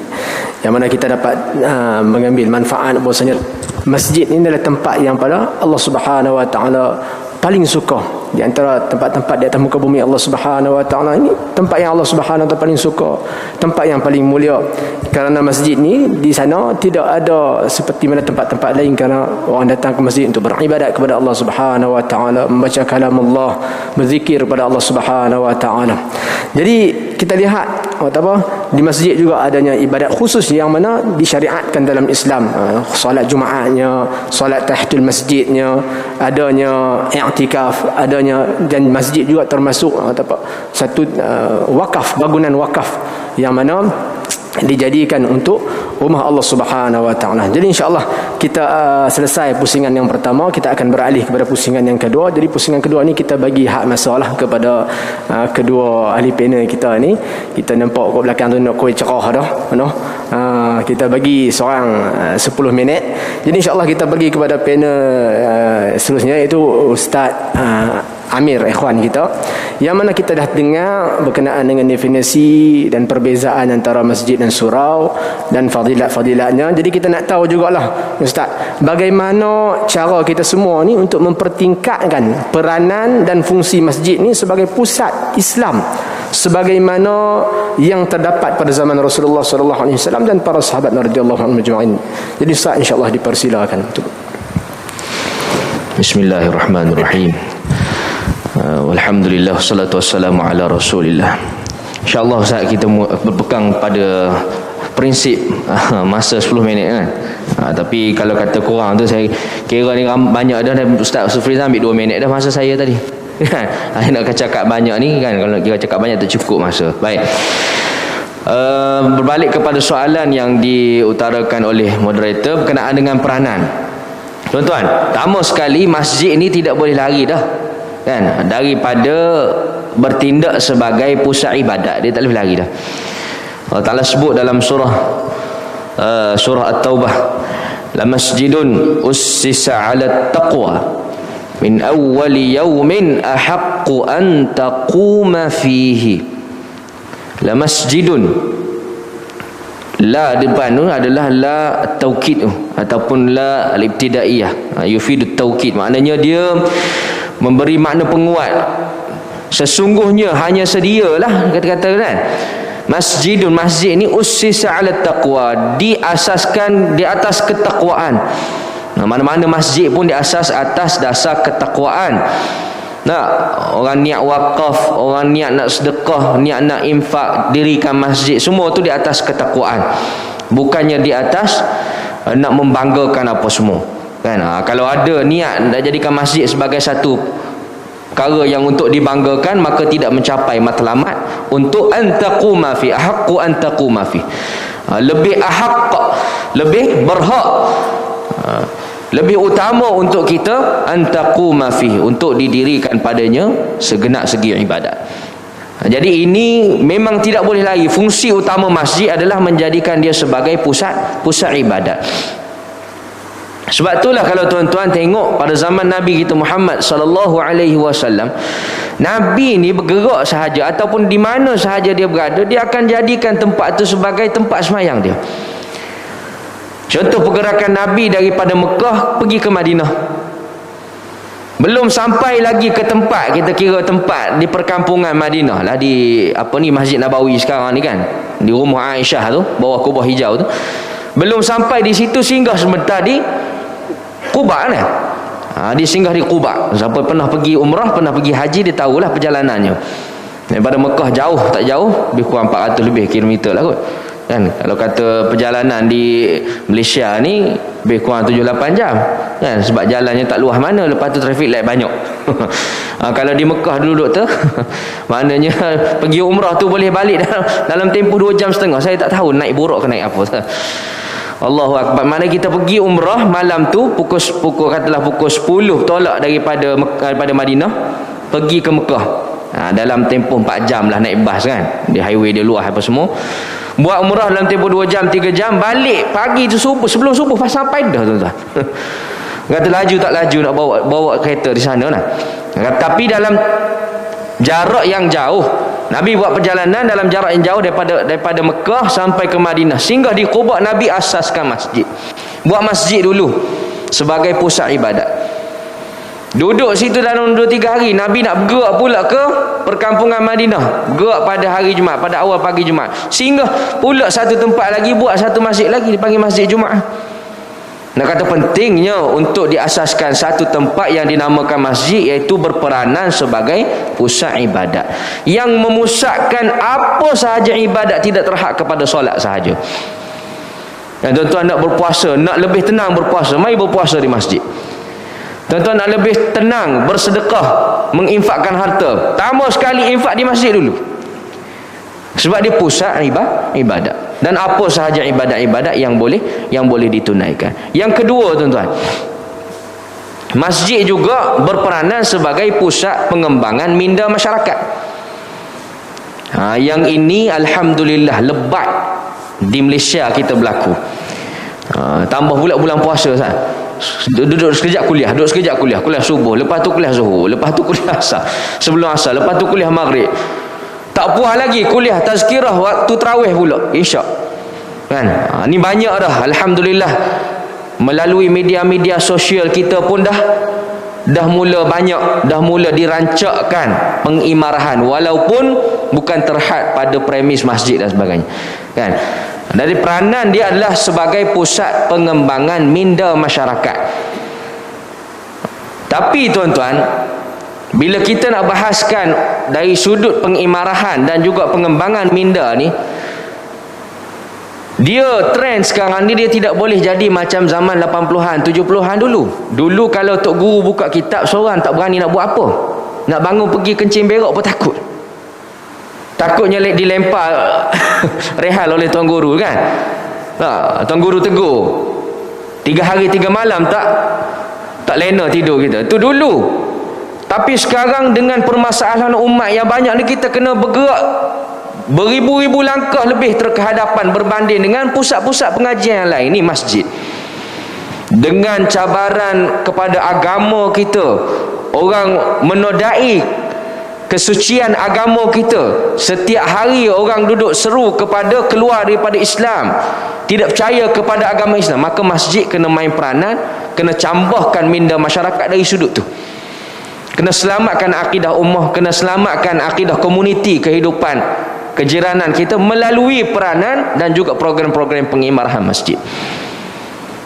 yang mana kita dapat mengambil manfaat bahwasanya masjid ini adalah tempat yang pada Allah Subhanahu Wa Taala paling suka. Di antara tempat-tempat di atas muka bumi Allah Subhanahu Wa Taala ini tempat yang Allah Subhanahu Wa Taala paling suka, tempat yang paling mulia. Kerana masjid ni di sana tidak ada seperti mana tempat-tempat lain, kerana orang datang ke masjid untuk beribadat kepada Allah Subhanahu Wa Taala, membaca kalam Allah, berzikir kepada Allah Subhanahu Wa Taala. Jadi kita lihat di masjid juga adanya ibadat khusus yang mana disyariatkan dalam Islam. Solat Jumaatnya, solat tahiyatul masjidnya, adanya i'tikaf, adanya, dan masjid juga termasuk satu wakaf, bangunan wakaf yang mana dijadikan untuk rumah Allah Subhanahu Wa Taala. Jadi insya-Allah kita selesai pusingan yang pertama, kita akan beralih kepada pusingan yang kedua. Jadi pusingan kedua ni kita bagi hak masalah kepada kedua ahli panel kita ni. Kita nampak kat belakang tu nak kuih cerah dah, kita bagi seorang 10 minit. Jadi insya-Allah kita bagi kepada panel seterusnya, iaitu Ustaz Amir Ikhwan kita, yang mana kita dah dengar berkenaan dengan definisi dan perbezaan antara masjid dan surau dan fadilat-fadilatnya. Jadi kita nak tahu jugalah Ustaz, bagaimana cara kita semua ni untuk mempertingkatkan peranan dan fungsi masjid ni sebagai pusat Islam, sebagaimana yang terdapat pada zaman Rasulullah sallallahu alaihi wasallam dan para sahabat radhiyallahu anhum ajma'in. Jadi Ustaz insya-Allah dipersilakan. Bismillahirrahmanirrahim. Alhamdulillah, salatu wassalamu ala Rasulillah. InsyaAllah Ustaz, kita berpegang pada prinsip masa 10 minit kan. Tapi kalau kata kurang tu, saya kira ni banyak dah, Ustaz Sufri ambil 2 minit dah masa saya tadi. Saya nak cakap banyak ni kan, kalau kira cakap banyak tak cukup masa. Baik. Berbalik kepada soalan yang diutarakan oleh moderator berkenaan dengan peranan. Tuan-tuan, pertama sekali masjid ni tidak boleh lari dah kan daripada bertindak sebagai pusat ibadat. Dia tak boleh lari dah. Allah Ta'ala sebut dalam surah At-Taubah, la masjidun ussisa 'ala taqwa min awwali yawmin ahaqqu an taquma fihi. La masjidun, la depan tu adalah la taukid ataupun la al-ibtidaiyah, yufidu taukid, maknanya dia memberi makna penguat. Sesungguhnya hanya sedialah, kata-kata kan, masjidun, masjid ni ussisa 'ala taqwa, diasaskan di atas ketakwaan. Mana-mana masjid pun diasas atas dasar ketakwaan. Orang niat wakaf, orang niat nak sedekah, niat nak infak, dirikan masjid, semua tu di atas ketakwaan, bukannya di atas nak membanggakan apa semua kan. Kalau ada niat nak jadikan masjid sebagai satu perkara yang untuk dibanggakan, maka tidak mencapai matlamat untuk antaquma fi, haqqu antaquma fi, lebih ahaq, lebih berhak, lebih utama untuk kita antaquma fi, untuk didirikan padanya segenap segi ibadat. Jadi ini memang tidak boleh lagi. Fungsi utama masjid adalah menjadikan dia sebagai pusat ibadat. Sebab itulah kalau tuan-tuan tengok pada zaman Nabi kita Muhammad sallallahu alaihi wasallam, Nabi ni bergerak sahaja ataupun di mana sahaja dia berada, dia akan jadikan tempat itu sebagai tempat sembahyang dia. Contoh pergerakan Nabi daripada Mekah pergi ke Madinah, belum sampai lagi ke tempat, kita kira tempat di perkampungan Madinah lah, di Masjid Nabawi sekarang ni kan, di rumah Aisyah tu, bawah kubah hijau tu. Belum sampai di situ, singgah sebentar di Quba kan. Dia singgah di Quba. Siapa pernah pergi umrah, pernah pergi haji, dia tahulah perjalanannya. Daripada Mekah jauh tak jauh, lebih kurang 400 lebih kilometer lah kot kan. Kalau kata perjalanan di Malaysia ni lebih kurang 7-8 jam kan, sebab jalannya tak luas mana, lepas tu traffic light banyak. Kalau di Mekah dulu doktor, maknanya pergi umrah tu boleh balik dalam tempoh 2 jam setengah. Saya tak tahu naik buruk ke naik apa. Allahu Akbar. Mana kita pergi umrah malam tu pukul katalah pukul 10 tolak daripada Madinah pergi ke Mekah. Dalam tempoh 4 jam lah naik bas kan, di highway dia luas apa semua. Buat umrah dalam tempoh 2 jam 3 jam, balik pagi tu subuh, sebelum subuh pas sampai dah tuan-tuan. Kata laju tak laju nak bawa kereta di sana lah. Tapi dalam jarak yang jauh, Nabi buat perjalanan dalam jarak yang jauh daripada Mekah sampai ke Madinah. Singgah di Quba, Nabi asaskan masjid. Buat masjid dulu sebagai pusat ibadat. Duduk situ dalam 2-3 hari, Nabi nak bergerak pula ke perkampungan Madinah. Bergerak pada hari Jumaat, pada awal pagi Jumaat. Singgah pula satu tempat lagi, buat satu masjid lagi, dipanggil Masjid Jumaat. Nak kata pentingnya untuk diasaskan satu tempat yang dinamakan masjid, iaitu berperanan sebagai pusat ibadat yang memusatkan apa sahaja ibadat, tidak terhad kepada solat sahaja. Dan tuan-tuan nak berpuasa, nak lebih tenang berpuasa, mari berpuasa di masjid. Tuan-tuan nak lebih tenang bersedekah, menginfakkan harta, tambah sekali infak di masjid dulu. Sebab dia pusat ibadat. Dan apa sahaja ibadat-ibadat yang boleh ditunaikan. Yang kedua, tuan-tuan, masjid juga berperanan sebagai pusat pengembangan minda masyarakat. Yang ini alhamdulillah lebat di Malaysia kita berlaku. Tambah pula bulan puasa, duduk sekejap kuliah, kuliah subuh, lepas tu kuliah zuhur, lepas tu kuliah asar, sebelum asar, lepas tu kuliah maghrib. Tak puas lagi kuliah tazkirah waktu tarawih pula, isyak. Kan? Ni banyak dah, alhamdulillah. Melalui media-media sosial kita pun dah mula banyak, dah mula dirancakkan pengimarahan, walaupun bukan terhad pada premis masjid dan sebagainya. Kan? Dari peranan dia adalah sebagai pusat pengembangan minda masyarakat. Tapi tuan-tuan, bila kita nak bahaskan dari sudut pengimarahan dan juga pengembangan minda ni, dia trend sekarang ni dia tidak boleh jadi macam zaman 80-an, 70-an dulu. Dulu kalau tok guru buka kitab, seorang tak berani nak buat apa. Nak bangun pergi kencing berak pun takut. Takutnya dilempar rehal oleh tuan guru, kan? Tuan guru tegur 3 hari 3 malam tak lena tidur kita. Itu dulu. Tapi sekarang dengan permasalahan umat yang banyak ni, kita kena bergerak beribu-ribu langkah lebih terkehadapan berbanding dengan pusat-pusat pengajian yang lain. Ni masjid. Dengan cabaran kepada agama kita, orang menodai kesucian agama kita. Setiap hari orang duduk seru kepada keluar daripada Islam, tidak percaya kepada agama Islam. Maka masjid kena main peranan, kena cambahkan minda masyarakat dari sudut tu. Kena selamatkan akidah ummah, kena selamatkan akidah komuniti, kehidupan kejiranan kita melalui peranan dan juga program-program pengimarahan masjid.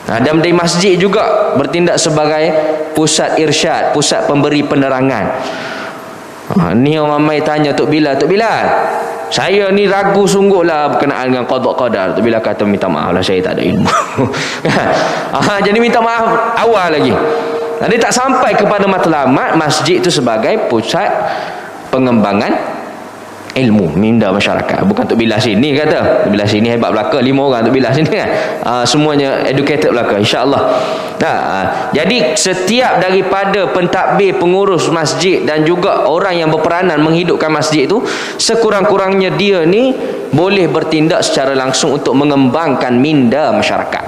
Dan dari masjid juga bertindak sebagai pusat irsyad, pusat pemberi penerangan. Ni orang ramai tanya, Tok Bilal, saya ni ragu sungguhlah berkenaan dengan qada qadar. Tok Bilal kata, minta maaf lah, saya tak ada ilmu. Jadi minta maaf awal lagi. Dia tak sampai kepada matlamat masjid itu sebagai pusat pengembangan ilmu minda masyarakat. Bukan Tok Bilal sini kata, Tok Bilal sini hebat belaka, 5 orang Tok Bilal sini kan, semuanya educated belaka, insya-Allah. Jadi setiap daripada pentadbir, pengurus masjid dan juga orang yang berperanan menghidupkan masjid itu, sekurang-kurangnya dia ni boleh bertindak secara langsung untuk mengembangkan minda masyarakat.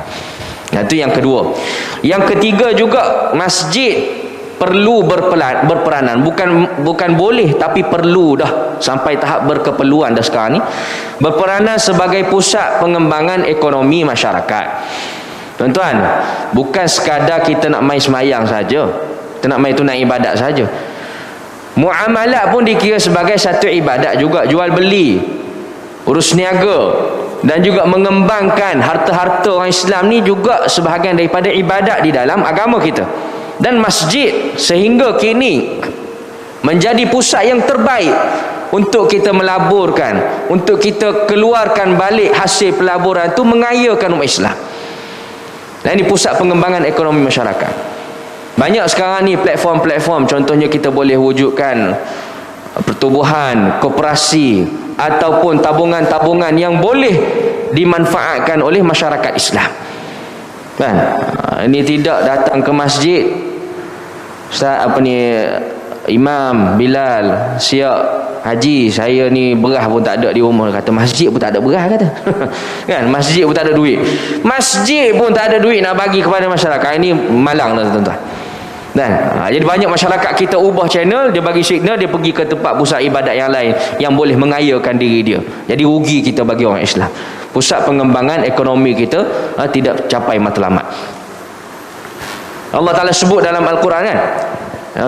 Itu yang kedua. Yang ketiga juga, masjid perlu berperanan, bukan boleh tapi perlu dah, sampai tahap berkeperluan dah sekarang ni, berperanan sebagai pusat pengembangan ekonomi masyarakat. Tuan-tuan, bukan sekadar kita nak main semayang saja, kita nak main tunai ibadat saja. Muamalat pun dikira sebagai satu ibadat juga. Jual beli, urus niaga dan juga mengembangkan harta-harta orang Islam ni juga sebahagian daripada ibadat di dalam agama kita. Dan masjid sehingga kini menjadi pusat yang terbaik untuk kita melaburkan, untuk kita keluarkan balik hasil pelaburan itu, mengayakan umat Islam. Dan ini pusat pengembangan ekonomi masyarakat. Banyak sekarang ni platform-platform, contohnya kita boleh wujudkan pertubuhan, koperasi ataupun tabungan-tabungan yang boleh dimanfaatkan oleh masyarakat Islam. Kan? Ini tidak datang ke masjid, Ustaz Imam Bilal, siap haji, saya ni berah pun tak ada di rumah. Kata masjid pun tak ada berah, kata. Kan? Masjid pun tak ada duit. Masjid pun tak ada duit nak bagi kepada masyarakat. Ini malang dah, tuan-tuan. Dan jadi banyak masyarakat kita ubah channel, dia bagi signal, dia pergi ke tempat pusat ibadat yang lain yang boleh mengayakan diri dia. Jadi rugi kita bagi orang Islam. Pusat pengembangan ekonomi kita tidak capai matlamat. Allah Ta'ala sebut dalam Al-Quran kan,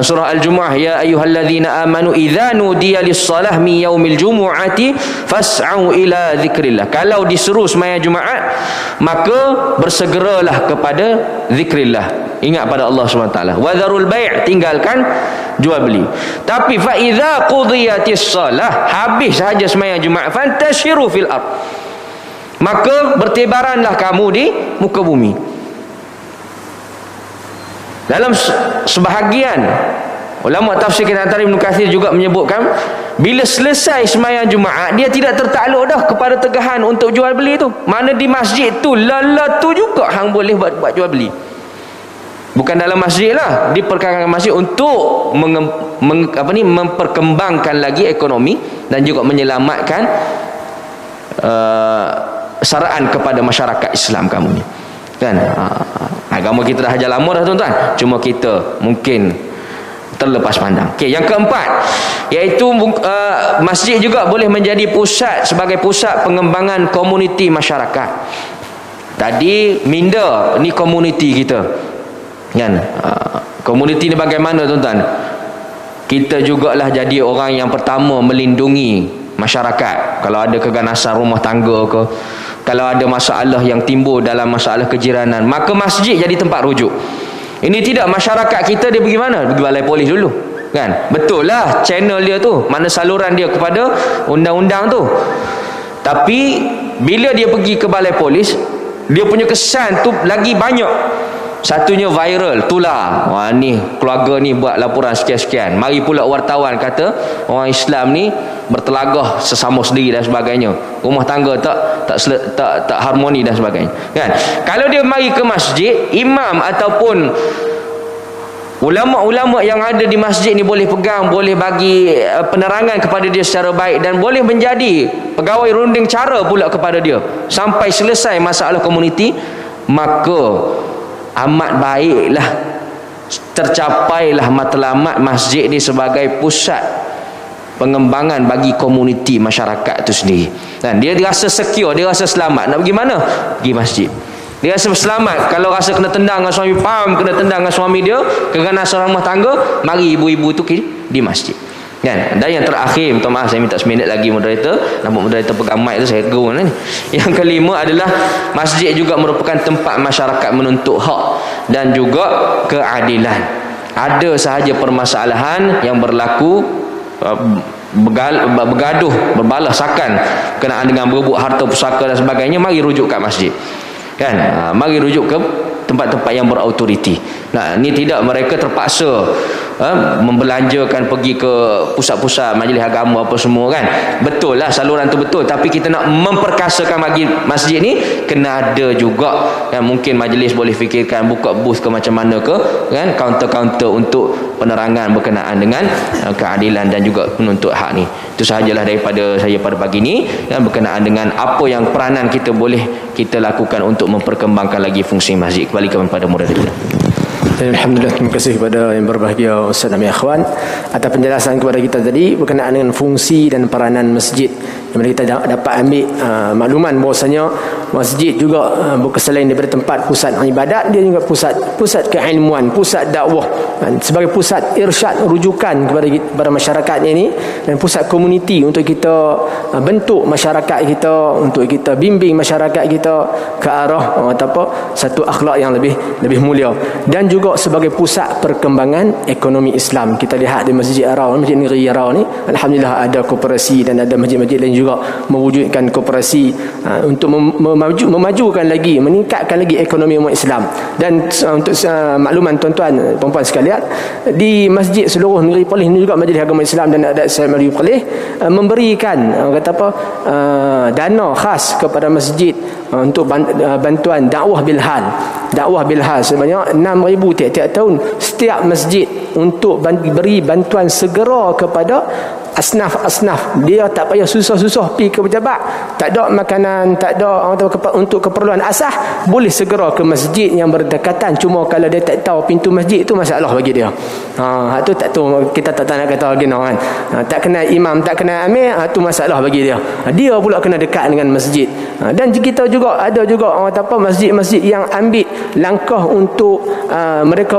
surah Al-Jumu'ah, ya ayyuhalladzina amanu idza nudiya lis-salah min yaumil jumu'ati fas'au ila dzikrillah. Kalau disuruh sembahyang Jumaat, maka bersegeralah kepada zikrillah, ingat pada Allah SWT. Wa dzarul bai', tinggalkan jual beli. Tapi fa idza qudiyatis salah, habis sahaja sembahyang Jumaat, fantashiru fil ard, maka bertebaranlah kamu di muka bumi. Dalam sebahagian ulama tafsir antara Ibn Kathir juga menyebutkan, bila selesai sembahyang Jumaat, dia tidak tertakluk dah kepada tegahan untuk jual beli tu. Mana di masjid tu tu juga hang boleh buat jual beli. Bukan dalam masjid lah, di perkarangan masjid untuk memperkembangkan lagi ekonomi dan juga menyelamatkan saraan kepada masyarakat Islam kamu ni. Kan? Agama kita dah hajar lama dah tuan-tuan, cuma kita mungkin terlepas pandang. Okey, yang keempat, iaitu masjid juga boleh menjadi pusat, sebagai pusat pengembangan komuniti masyarakat. Tadi minda ni komuniti kita kan. Komuniti ni bagaimana tuan-tuan? Kita jugalah jadi orang yang pertama melindungi masyarakat. Kalau ada keganasan rumah tangga ke, kalau ada masalah yang timbul dalam masalah kejiranan, maka masjid jadi tempat rujuk. Ini tidak, masyarakat kita dia pergi mana? Pergi balai polis dulu kan. Betul lah channel dia tu, mana saluran dia kepada undang-undang tu. Tapi bila dia pergi ke balai polis, dia punya kesan tu lagi banyak. Satunya viral, tular. Wah, ni keluarga ni buat laporan sekian-sekian. Mari pula wartawan kata orang Islam ni bertelagah sesama sendiri dan sebagainya. Rumah tangga tak harmoni dan sebagainya. Kan? Kalau dia mari ke masjid, imam ataupun ulama-ulama yang ada di masjid ni boleh pegang, boleh bagi penerangan kepada dia secara baik, dan boleh menjadi pegawai runding cara pula kepada dia sampai selesai masalah komuniti, maka amat baiklah tercapailah matlamat masjid ni sebagai pusat pengembangan bagi komuniti masyarakat itu sendiri. Dan dia rasa secure, dia rasa selamat. Nak pergi mana? Pergi masjid. Dia rasa selamat. Kalau rasa kena tendang dengan suami, kena tendang dengan suami dia, keganasan rumah tangga, mari ibu-ibu tu di masjid. Kan? Dan yang terakhir, minta maaf saya minta seminit lagi moderator. Nampak moderator pegang mic tu, saya gerung ni. Yang kelima adalah masjid juga merupakan tempat masyarakat menuntut hak dan juga keadilan. Ada sahaja permasalahan yang berlaku, bergaduh, berbalasakan kenaan dengan berebut harta pusaka dan sebagainya, mari rujuk kat masjid. Kan? Mari rujuk ke tempat-tempat yang berautoriti. Nah, ini tidak mereka terpaksa membelanjakan pergi ke pusat-pusat majlis agama apa semua kan. Betul lah saluran tu betul, tapi kita nak memperkasakan bagi masjid ni, kena ada juga kan. Mungkin majlis boleh fikirkan buka booth ke macam mana ke kan, kaunter-kaunter untuk penerangan berkenaan dengan keadilan dan juga menuntut hak ni. Itu sahajalah daripada saya pada pagi ni kan, berkenaan dengan apa yang peranan kita boleh kita lakukan untuk memperkembangkan lagi fungsi masjid. Kembali kepada moderator. Alhamdulillah, terima kasih kepada yang berbahagia Ustaz dan akhwan atas penjelasan kepada kita tadi berkenaan dengan fungsi dan peranan masjid, yang mana kita dapat ambil makluman bahawasanya masjid juga selain daripada tempat pusat ibadat, dia juga pusat keilmuan, pusat dakwah, sebagai pusat irsyad, rujukan kepada masyarakat ini, dan pusat komuniti untuk kita bentuk masyarakat kita, untuk kita bimbing masyarakat kita ke arah satu akhlak yang lebih mulia, dan juga sebagai pusat perkembangan ekonomi Islam. Kita lihat di Masjid Arau, Masjid Negeri Arau ni, alhamdulillah ada koperasi dan ada masjid-masjid lain juga mewujudkan koperasi untuk memajukan lagi, meningkatkan lagi ekonomi umat Islam. Dan untuk makluman tuan-tuan perempuan sekalian, di masjid seluruh Negeri Perlis ni juga Majlis Agama Islam dan Adat Islam Negeri Perlis memberikan dana khas kepada masjid untuk bantuan dakwah bilhal. Dakwah bilhal sebanyak 6,000 tiap-tiap tahun setiap masjid untuk beri bantuan segera kepada asnaf dia tak payah susah-susah pergi ke pejabat, tak ada makanan, tak ada untuk keperluan asas, boleh segera ke masjid yang berdekatan. Cuma kalau dia tak tahu pintu masjid, itu masalah bagi dia. Tu tak tahu, kita tak nak kata lagi kan. Tak kenal imam, tak kenal amir, tu masalah bagi dia. Dia pula kena dekat dengan masjid. Dan kita juga ada juga masjid-masjid yang ambil langkah untuk mereka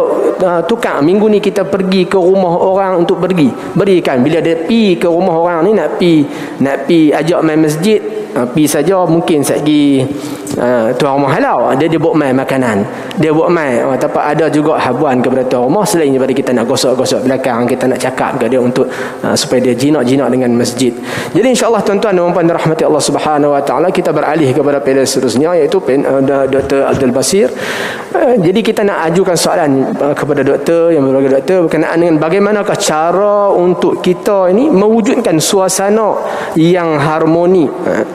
tukar. Minggu ni kita pergi ke rumah orang untuk berikan. Bila dia pergi ke rumah orang ni nak pi ajak main masjid, pi saja mungkin segi tuan rumah halau, dia buat main makanan, dia buat main ada juga habuan kepada tuan rumah selain daripada kita nak gosok-gosok belakang, kita nak cakap ke dia untuk supaya dia jinak-jinak dengan masjid. Jadi insya-Allah tuan-tuan dan puan rahmati Allah Subhanahu wa taala, kita beralih kepada panel seterusnya, iaitu Dr. Abdul Basir. Jadi kita nak ajukan soalan kepada doktor yang berbagai doktor berkenaan dengan bagaimanakah cara untuk kita ini mewujudkan suasana yang harmoni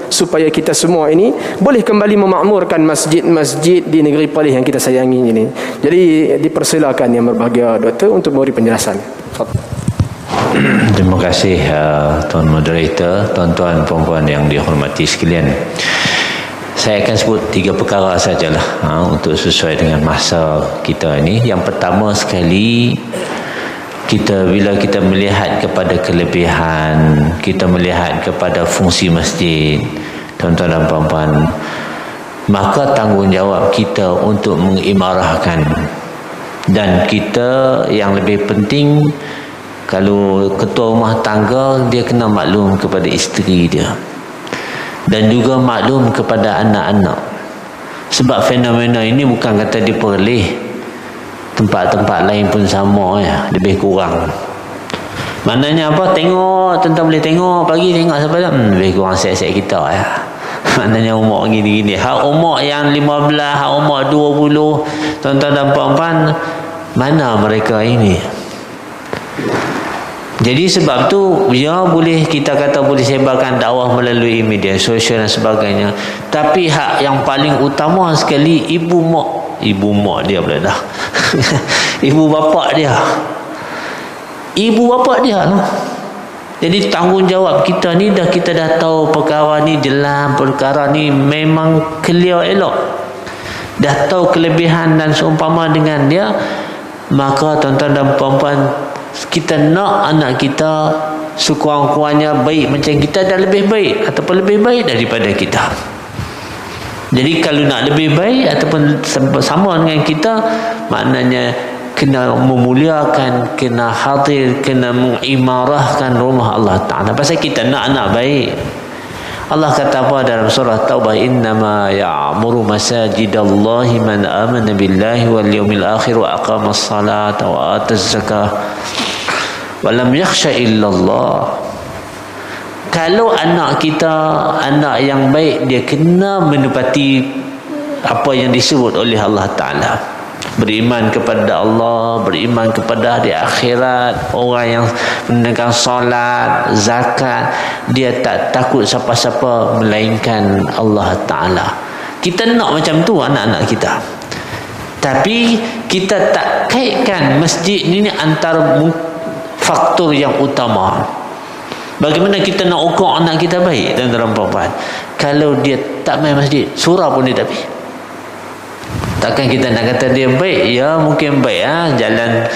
supaya kita semua ini boleh kembali memakmurkan masjid-masjid di negeri Perlis yang kita sayangi ini. Jadi dipersilakan yang berbahagia doktor untuk memberi penjelasan. Terima kasih Tuan Moderator, tuan-tuan puan-puan yang dihormati sekalian. Saya akan sebut 3 perkara sajalah untuk sesuai dengan masa kita ini. Yang pertama sekali, bila kita melihat kepada kelebihan, kita melihat kepada fungsi masjid, tuan-tuan dan puan-puan, maka tanggungjawab kita untuk mengimarahkan. Dan kita yang lebih penting, kalau ketua rumah tangga, dia kena maklum kepada isteri dia dan juga maklum kepada anak-anak. Sebab fenomena ini bukan kata di Perlis, tempat-tempat lain pun sama ya, lebih kurang. Maknanya apa? Tengok, tuan-tuan boleh tengok pagi, tengok sampai lebih kurang set-set kita ya. Maknanya umur gini-gini. Hak umur yang 15, hak umur 20, tuan-tuan dan puan-puan, mana mereka ini? Jadi sebab tu ya, boleh kita kata boleh sebarkan dakwah melalui media sosial dan sebagainya, tapi hak yang paling utama sekali ibu mak dia pula dah ibu bapa dia lah. Jadi tanggungjawab kita ni kita dah tahu perkara ni jelas, perkara ni memang clear elok, dah tahu kelebihan dan seumpama dengan dia, maka tuan-tuan dan puan-puan, kita nak anak kita sekurang-kurangnya baik macam kita dan lebih baik ataupun lebih baik daripada kita. Jadi kalau nak lebih baik ataupun sama dengan kita, maknanya kena memuliakan, kena hadir, kena mengimarahkan rumah Allah Ta'ala. Pasal kita nak anak baik. Allah kata apa dalam surah Taubah, innama ya'muru masajidallahi man amana billahi wal yawmil akhir wa aqama as-salata wa ataz zakah wa lam yakhsha illallah. Kalau anak kita anak yang baik, dia kena menepati apa yang disebut oleh Allah Ta'ala. Beriman kepada Allah, beriman kepada hari akhirat, orang yang menunaikan solat, zakat, dia tak takut siapa-siapa melainkan Allah Ta'ala. Kita nak macam tu anak-anak kita, tapi kita tak kaitkan masjid ni antara faktor yang utama. Bagaimana kita nak ukur anak kita baik dan dalam perempuan kalau dia tak main masjid, surah pun dia tak pergi? Takkan kita nak kata dia baik? Ya mungkin baik jalan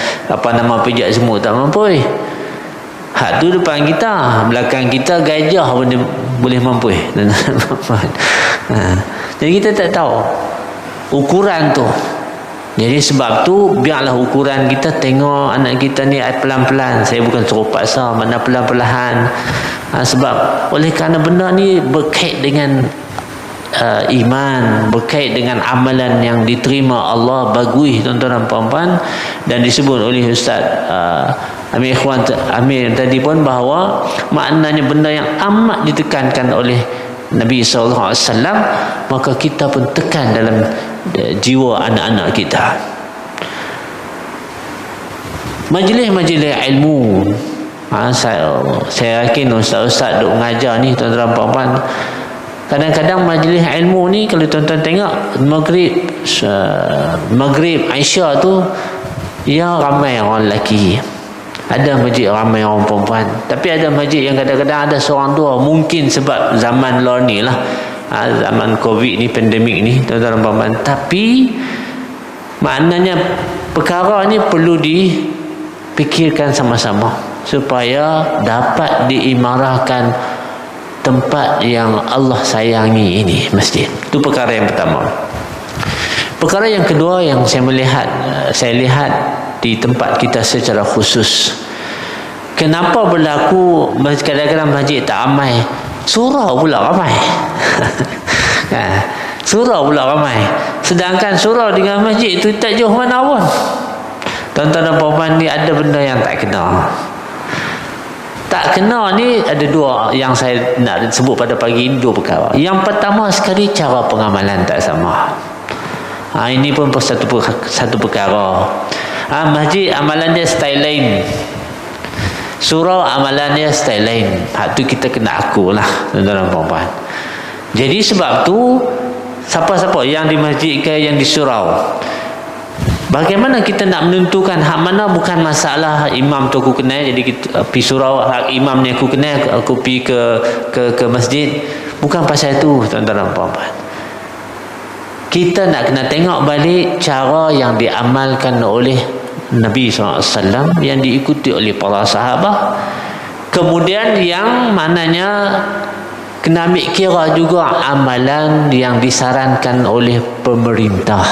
pijak semua tak mampu. Hak tu depan kita, belakang kita gajah pun dia boleh mampu. Jadi kita tak tahu ukuran tu. Jadi sebab tu biarlah ukuran kita, tengok anak kita ni pelan-pelan. Saya bukan suruh paksa, mana pelan-pelan. Sebab oleh kerana benda ni berkait dengan iman, berkait dengan amalan yang diterima Allah, bagus tuan-tuan dan puan-puan. Dan disebut oleh Ustaz Amir tadi pun bahawa maknanya benda yang amat ditekankan oleh Nabi SAW, maka kita pun tekan dalam jiwa anak-anak kita. Majlis-majlis ilmu, saya yakin ustaz-ustaz duk mengajar ni tuan-tuan dan puan-puan, kadang-kadang majlis ilmu ni kalau tuan-tuan tengok Maghrib Aisyah tu, ya ramai orang lelaki, Ada masjid ramai orang perempuan, tapi ada masjid yang kadang-kadang ada seorang dua. Mungkin sebab zaman law ni lah, zaman COVID ni, pandemik ni, tuan-tuan dan puan-puan. Tapi maknanya perkara ni perlu dipikirkan sama-sama supaya dapat diimarahkan tempat yang Allah sayangi ini, masjid. Itu perkara yang pertama. Perkara yang kedua yang saya lihat di tempat kita secara khusus, kenapa berlaku kadang-kadang masjid tak ramai, surau pula ramai. Surau pula ramai, sedangkan surau dengan masjid itu tak jauh mana pun. Tuan-tuan dan puan-puan, ni ada benda yang tak kena. Tak kena ni ada dua yang saya nak sebut pada pagi ini, dua perkara. Yang pertama sekali, cara pengamalan tak sama. Ini pun satu perkara. Masjid amalan dia style lain, surau amalan dia style lain. Hak tu kita kena akur lah, tuan-tuan dan puan-puan. Jadi sebab tu, siapa-siapa yang di masjid ke yang di surau, bagaimana kita nak menentukan hak mana? Bukan masalah imam tu aku kenal, jadi kita pergi surau, hak imam ni aku kenal, aku pergi ke masjid. Bukan pasal itu, tuan-tuan dan puan-puan. Kita nak kena tengok balik cara yang diamalkan oleh Nabi SAW, yang diikuti oleh para sahabat. Kemudian yang mananya kena ambil kira juga amalan yang disarankan oleh pemerintah.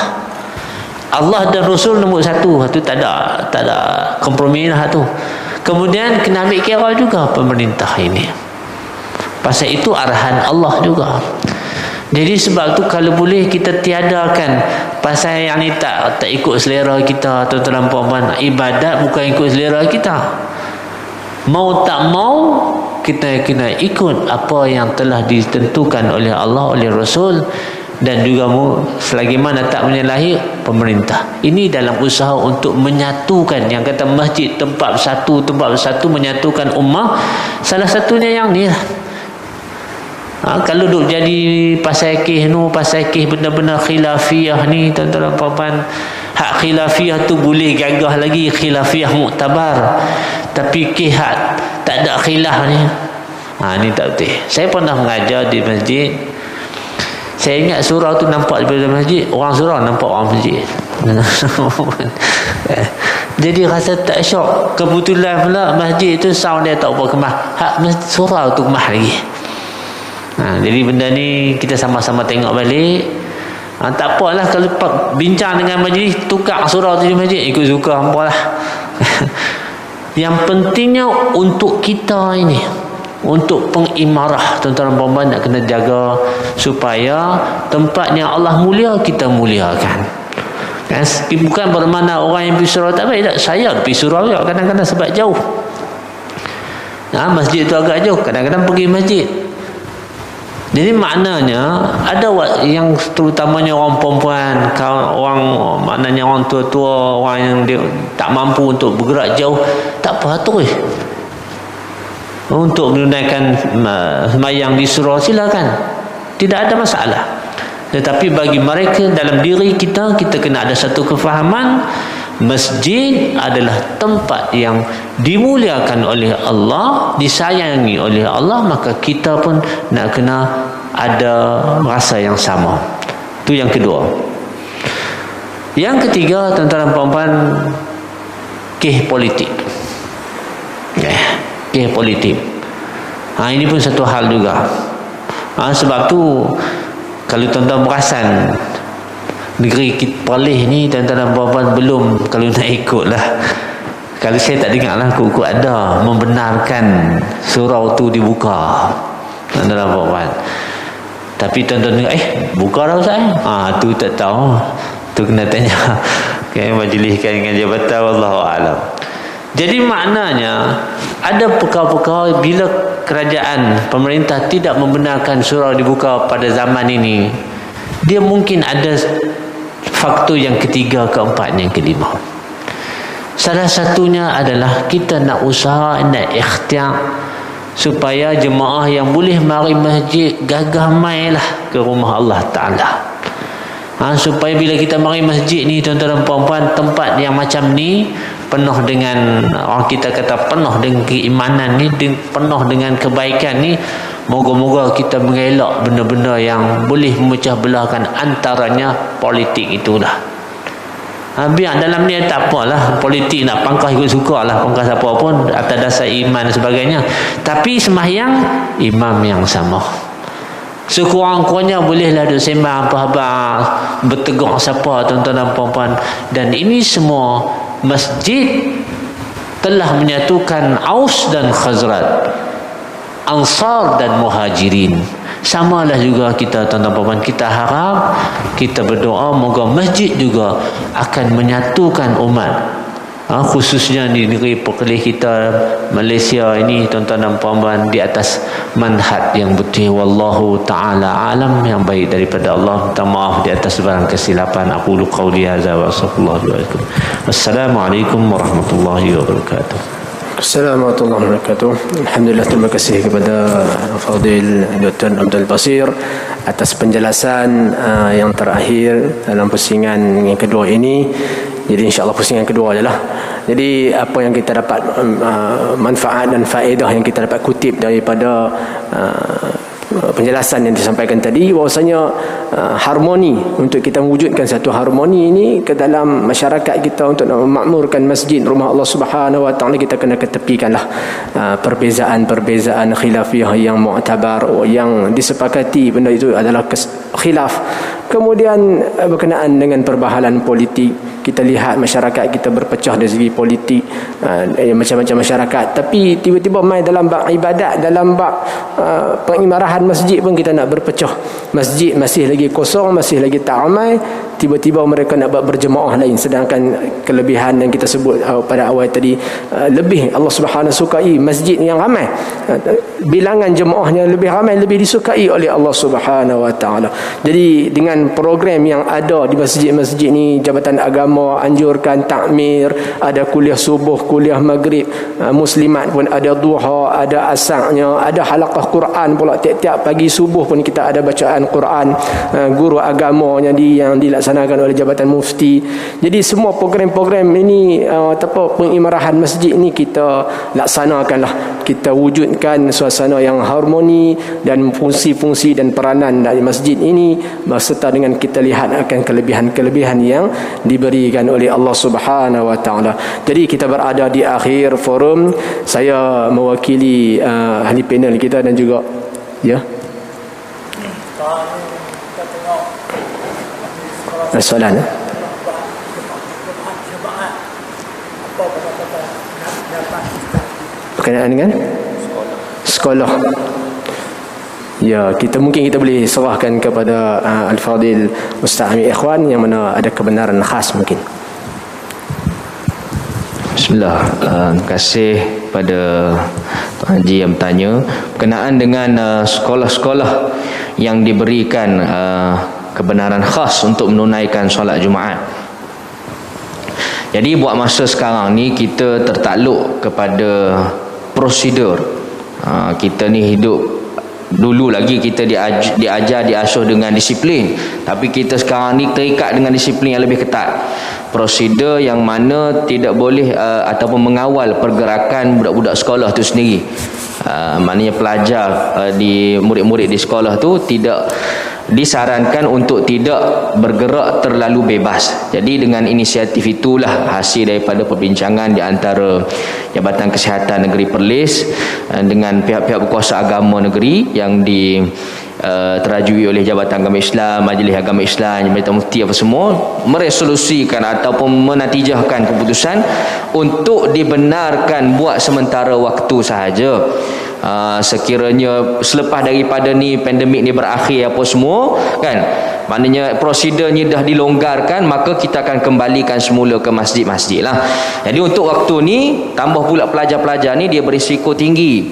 Allah dan Rasul nombor satu, itu tak ada kompromi lah tu. Kemudian kena ambil kira juga pemerintah ini. Pasal itu arahan Allah juga. Jadi sebab tu kalau boleh kita tiadakan pasal yang ni tak ikut selera kita, tuan-tuan dan puan-puan. Ibadat bukan ikut selera kita. Mau tak mau kita kena ikut apa yang telah ditentukan oleh Allah, oleh Rasul, dan juga selagi mana tak menyalahi pemerintah. Ini dalam usaha untuk menyatukan, yang kata masjid tempat bersatu menyatukan ummah. Salah satunya yang ni lah. Kalau duk jadi pasal kes benda-benda khilafiyah ni, tuan-tuan dan puan-puan, hak khilafiyah tu boleh gagah lagi, khilafiyah muktabar, tapi kes hak tak ada khilaf ni, ni tak betul. Saya pernah mengajar di masjid. Saya ingat surau tu nampak daripada masjid, orang surau nampak orang masjid. Jadi rasa tak syok. Kebetulan pula masjid tu sound dia tak apa kemah, hak surau tu kemah lagi. Jadi benda ni kita sama-sama tengok balik. Tak apalah kalau bincang dengan majlis, tukar surau tu di masjid, ikut suka hampa lah. Yang pentingnya untuk kita ini, untuk pengimarah, tuan-tuan dan puan-puan, nak kena jaga supaya tempat yang Allah mulia kita muliakan. Bukan bermakna orang yang pergi surau tak baik, tak. Saya pergi surau juga kadang-kadang sebab jauh. Masjid tu agak jauh, kadang-kadang pergi masjid. Jadi maknanya ada yang terutamanya orang perempuan, maknanya orang tua-tua, orang yang dia tak mampu untuk bergerak jauh, tak apa tu untuk menunaikan sembahyang di surau, silakan, tidak ada masalah. Tetapi bagi mereka, dalam diri kita kena ada satu kefahaman, masjid adalah tempat yang dimuliakan oleh Allah, disayangi oleh Allah, maka kita pun nak kena ada rasa yang sama. Itu yang kedua. Yang ketiga, tuan-tuan dan puan-puan, kes politik. Kes politik. Ini pun satu hal juga. Sebab tu kalau tuan-tuan perasan, negeri Perlis ni, tuan-tuan dan puan-puan, belum, kalau nak ikut lah, kalau saya tak dengar lah, kok ada membenarkan surau tu dibuka, tuan-tuan dan puan-puan. Tapi tuan-tuan dengar, buka dah Ustaz? Tu tak tahu, tu kena tanya majliskan dengan jabatan, wallahualam. Jadi maknanya ada perkara-perkara bila kerajaan, pemerintah tidak membenarkan surau dibuka pada zaman ini, dia mungkin ada faktor yang ketiga, keempat, yang kelima. Salah satunya adalah kita nak usaha, nak ikhtiar supaya jemaah yang boleh mari masjid gagah mailah ke rumah Allah Ta'ala. Supaya bila kita mari masjid ni, tuan-tuan dan puan-puan, tempat yang macam ni, penuh dengan, orang kita kata penuh dengan keimanan ni, penuh dengan kebaikan ni, moga-moga kita mengelak benda-benda yang boleh memecah belahkan, antaranya politik itulah. Biar dalam ni tak apalah, politik nak pangkah ikut suka lah, pangkah siapa pun atas dasar iman dan sebagainya, tapi sembahyang imam yang sama. Sekurang-kurangnya bolehlah duk sembang apa-apa, bertegur siapa tuan-tuan dan puan-puan. Dan ini semua masjid telah menyatukan Aus dan Khazraj, Ansar dan Muhajirin. Samalah juga kita tuan-tuan puan-puan, kita harap, kita berdoa moga masjid juga akan menyatukan umat, khususnya di negeri perkelih kita Malaysia ini tuan-tuan dan puan-puan, di atas manhaj yang betul. Wallahu ta'ala alam, yang baik daripada Allah. Minta maaf di atas barang kesilapan. Aku lu qauli hadza wa sallallahu alaihi wasallam. Assalamualaikum warahmatullahi wabarakatuh. Assalamualaikum warahmatullahi wabarakatuh. Alhamdulillah, terima kasih kepada Fadil Dr. Abdul Basir atas penjelasan yang terakhir dalam pusingan yang kedua ini. Jadi insya-Allah pusingan kedua adalah, jadi apa yang kita dapat manfaat dan faedah yang kita dapat kutip daripada penjelasan yang disampaikan tadi, bahwasanya harmoni, untuk kita mewujudkan satu harmoni ini ke dalam masyarakat kita, untuk memakmurkan masjid rumah Allah Subhanahu wa taala, kita kena ketepikanlah perbezaan-perbezaan khilafiyah yang mu'tabar, yang disepakati benda itu adalah khilaf. Kemudian berkenaan dengan perbahalan politik, kita lihat masyarakat kita berpecah dari segi politik, macam-macam masyarakat, tapi tiba-tiba mai dalam bab ibadat, dalam bab pengimarahan masjid pun kita nak berpecah. Masjid masih lagi kosong, masih lagi tak ramai, tiba-tiba mereka nak buat berjemaah lain, sedangkan kelebihan yang kita sebut pada awal tadi, lebih Allah Subhanahu sukai masjid yang ramai, bilangan jemaahnya lebih ramai, lebih disukai oleh Allah Subhanahu wa taala. Jadi dengan program yang ada di masjid-masjid ni, Jabatan Agama anjurkan takmir, ada kuliah subuh, kuliah maghrib, muslimat pun ada duha, ada asarnya, ada halaqah Quran pula tiap-tiap pagi subuh pun kita ada bacaan Quran, guru agamanya yang dilaksanakan oleh Jabatan Mufti. Jadi semua program-program ini, pengimarahan masjid ini kita laksanakanlah, kita wujudkan suasana yang harmoni dan fungsi-fungsi dan peranan dari masjid ini, beserta dengan kita lihat akan kelebihan-kelebihan yang diberikan oleh Allah Subhanahu wa taala. Jadi kita berada di akhir forum. Saya mewakili ahli panel kita dan juga soalan berkenaan dengan sekolah. Ya, kita boleh serahkan kepada Al-Fadil Ustaz Amir Ikhwan yang mana ada kebenaran khas mungkin. Bismillah. Terima kasih pada Tuan Haji yang bertanya berkenaan dengan sekolah-sekolah yang diberikan kebenaran khas untuk menunaikan solat Jumaat. Jadi buat masa sekarang ni kita tertakluk kepada prosedur. Kita ni hidup, dulu lagi kita diajar, diasuh dengan disiplin, tapi kita sekarang ni terikat dengan disiplin yang lebih ketat. Prosedur yang mana tidak boleh ataupun mengawal pergerakan budak-budak sekolah tu sendiri. Maknanya pelajar di murid-murid di sekolah tu tidak disarankan untuk tidak bergerak terlalu bebas. Jadi dengan inisiatif itulah hasil daripada perbincangan di antara Jabatan Kesihatan Negeri Perlis dengan pihak-pihak berkuasa agama negeri yang terajui oleh Jabatan Agama Islam, Majlis Agama Islam, Jabatan Mufti apa semua, meresolusikan ataupun menatijahkan keputusan untuk dibenarkan buat sementara waktu sahaja. Sekiranya selepas daripada ni pandemik ni berakhir apa semua kan, maknanya prosedurnya dah dilonggarkan, maka kita akan kembalikan semula ke masjid-masjid lah. Jadi untuk waktu ni, tambah pula pelajar-pelajar ni dia berisiko tinggi,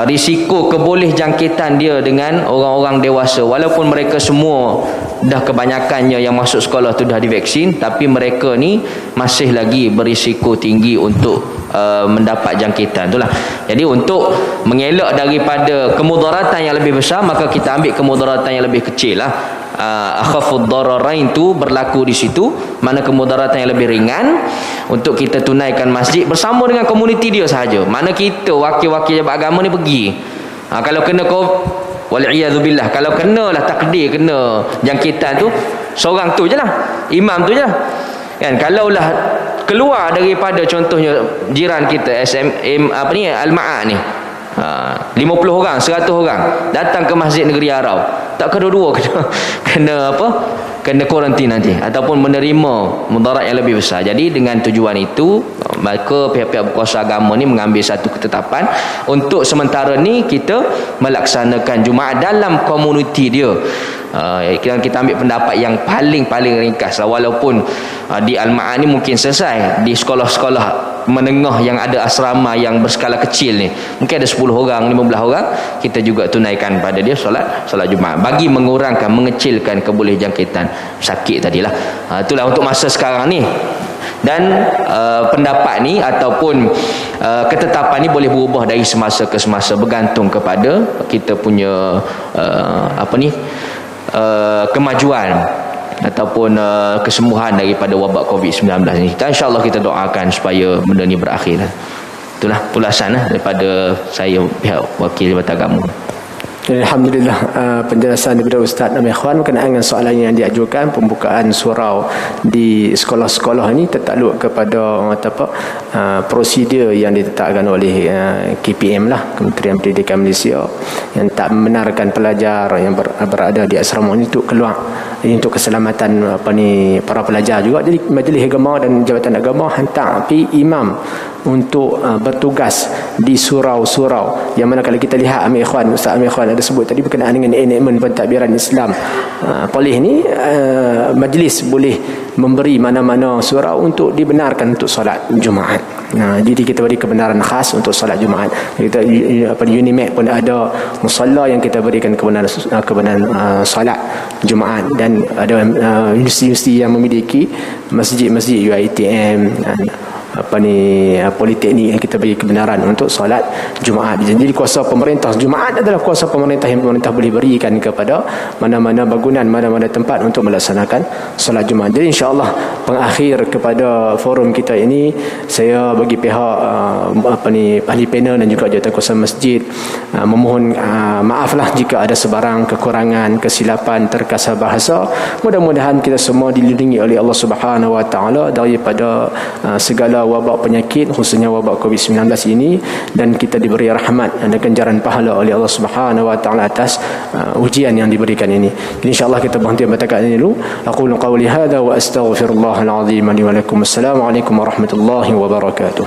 risiko keboleh jangkitan dia dengan orang-orang dewasa. Walaupun mereka semua dah kebanyakannya yang masuk sekolah tu dah divaksin, tapi mereka ni masih lagi berisiko tinggi untuk mendapat jangkitan. Itulah. Jadi untuk mengelak daripada kemudaratan yang lebih besar, maka kita ambil kemudaratan yang lebih kecil lah. akhafud dararain tu berlaku di situ, mana kemudaratan yang lebih ringan, untuk kita tunaikan masjid bersama dengan komuniti dia sahaja. Mana kita wakil-wakil jabat agama ni pergi, kalau kena wal'iyadzubillah, kalau kenalah takdir kena jangkitan tu, seorang tu je lah, imam tu je lah kan. Kalaulah keluar daripada contohnya jiran kita Al-Ma'a ni, 50 orang, 100 orang datang ke Masjid Negeri Arau, tak kedua-dua kena kena kuarantin nanti, ataupun menerima mudarat yang lebih besar. Jadi dengan tujuan itu, maka pihak-pihak berkuasa agama ni mengambil satu ketetapan untuk sementara ni kita melaksanakan Jumaat dalam komuniti dia. Kita ambil pendapat yang paling ringkas lah. Walaupun di Al-Ma'a ni mungkin selesai, di sekolah-sekolah menengah yang ada asrama yang berskala kecil ni mungkin ada 10 orang, 15 orang, kita juga tunaikan pada dia solat Jumaat, bagi mengurangkan, mengecilkan keboleh jangkitan sakit tadilah. Itulah untuk masa sekarang ni. Dan pendapat ni ataupun ketetapan ni boleh berubah dari semasa ke semasa, bergantung kepada kita punya kemajuan ataupun kesembuhan daripada wabak COVID-19 ni. InsyaAllah kita doakan supaya benda ni berakhir. Itulah ulasan daripada saya, pihak wakil Jabatan Agama. Alhamdulillah, penjelasan daripada Ustaz dan ikhwan berkenaan dengan soalan yang diajukan, pembukaan surau di sekolah-sekolah ini tertakluk kepada prosedur yang ditetapkan oleh KPM lah, Kementerian Pendidikan Malaysia, yang tak membenarkan pelajar yang berada di asrama ini untuk keluar. Ini untuk keselamatan para pelajar juga. Jadi Majlis Agama dan Jabatan Agama hantar imam untuk bertugas di surau-surau, yang mana kalau kita lihat Ustaz Amir Ikhwan ada sebut tadi berkenaan dengan enakmen pentadbiran Islam, polis ni majlis boleh memberi mana-mana surau untuk dibenarkan untuk solat Jumaat. Jadi kita beri kebenaran khas untuk solat Jumaat. Kita Unimed pun ada musalla yang kita berikan kebenaran solat Jumaat, dan ada universiti yang memiliki masjid-masjid UiTM, politeknik yang kita bagi kebenaran untuk solat Jumaat. Jadi kuasa pemerintah Jumaat adalah kuasa pemerintah yang pemerintah boleh berikan kepada mana-mana bangunan, mana-mana tempat untuk melaksanakan solat Jumaat. Jadi insya-Allah pengakhir kepada forum kita ini, saya bagi pihak ahli panel dan juga jawatankuasa masjid memohon maaflah jika ada sebarang kekurangan, kesilapan, terkasar bahasa. Mudah-mudahan kita semua dilindungi oleh Allah Subhanahu Wa Taala daripada segala wabak penyakit, khususnya wabak COVID-19 ini, dan kita diberi rahmat dan ganjaran pahala oleh Allah Subhanahu Wa Taala atas ujian yang diberikan ini. Jadi insyaallah kita berhenti bercakap ini dulu. Aqulu qawli hadza wa astaghfirullahal azim li wa lakum. Assalamualaikum warahmatullahi wabarakatuh.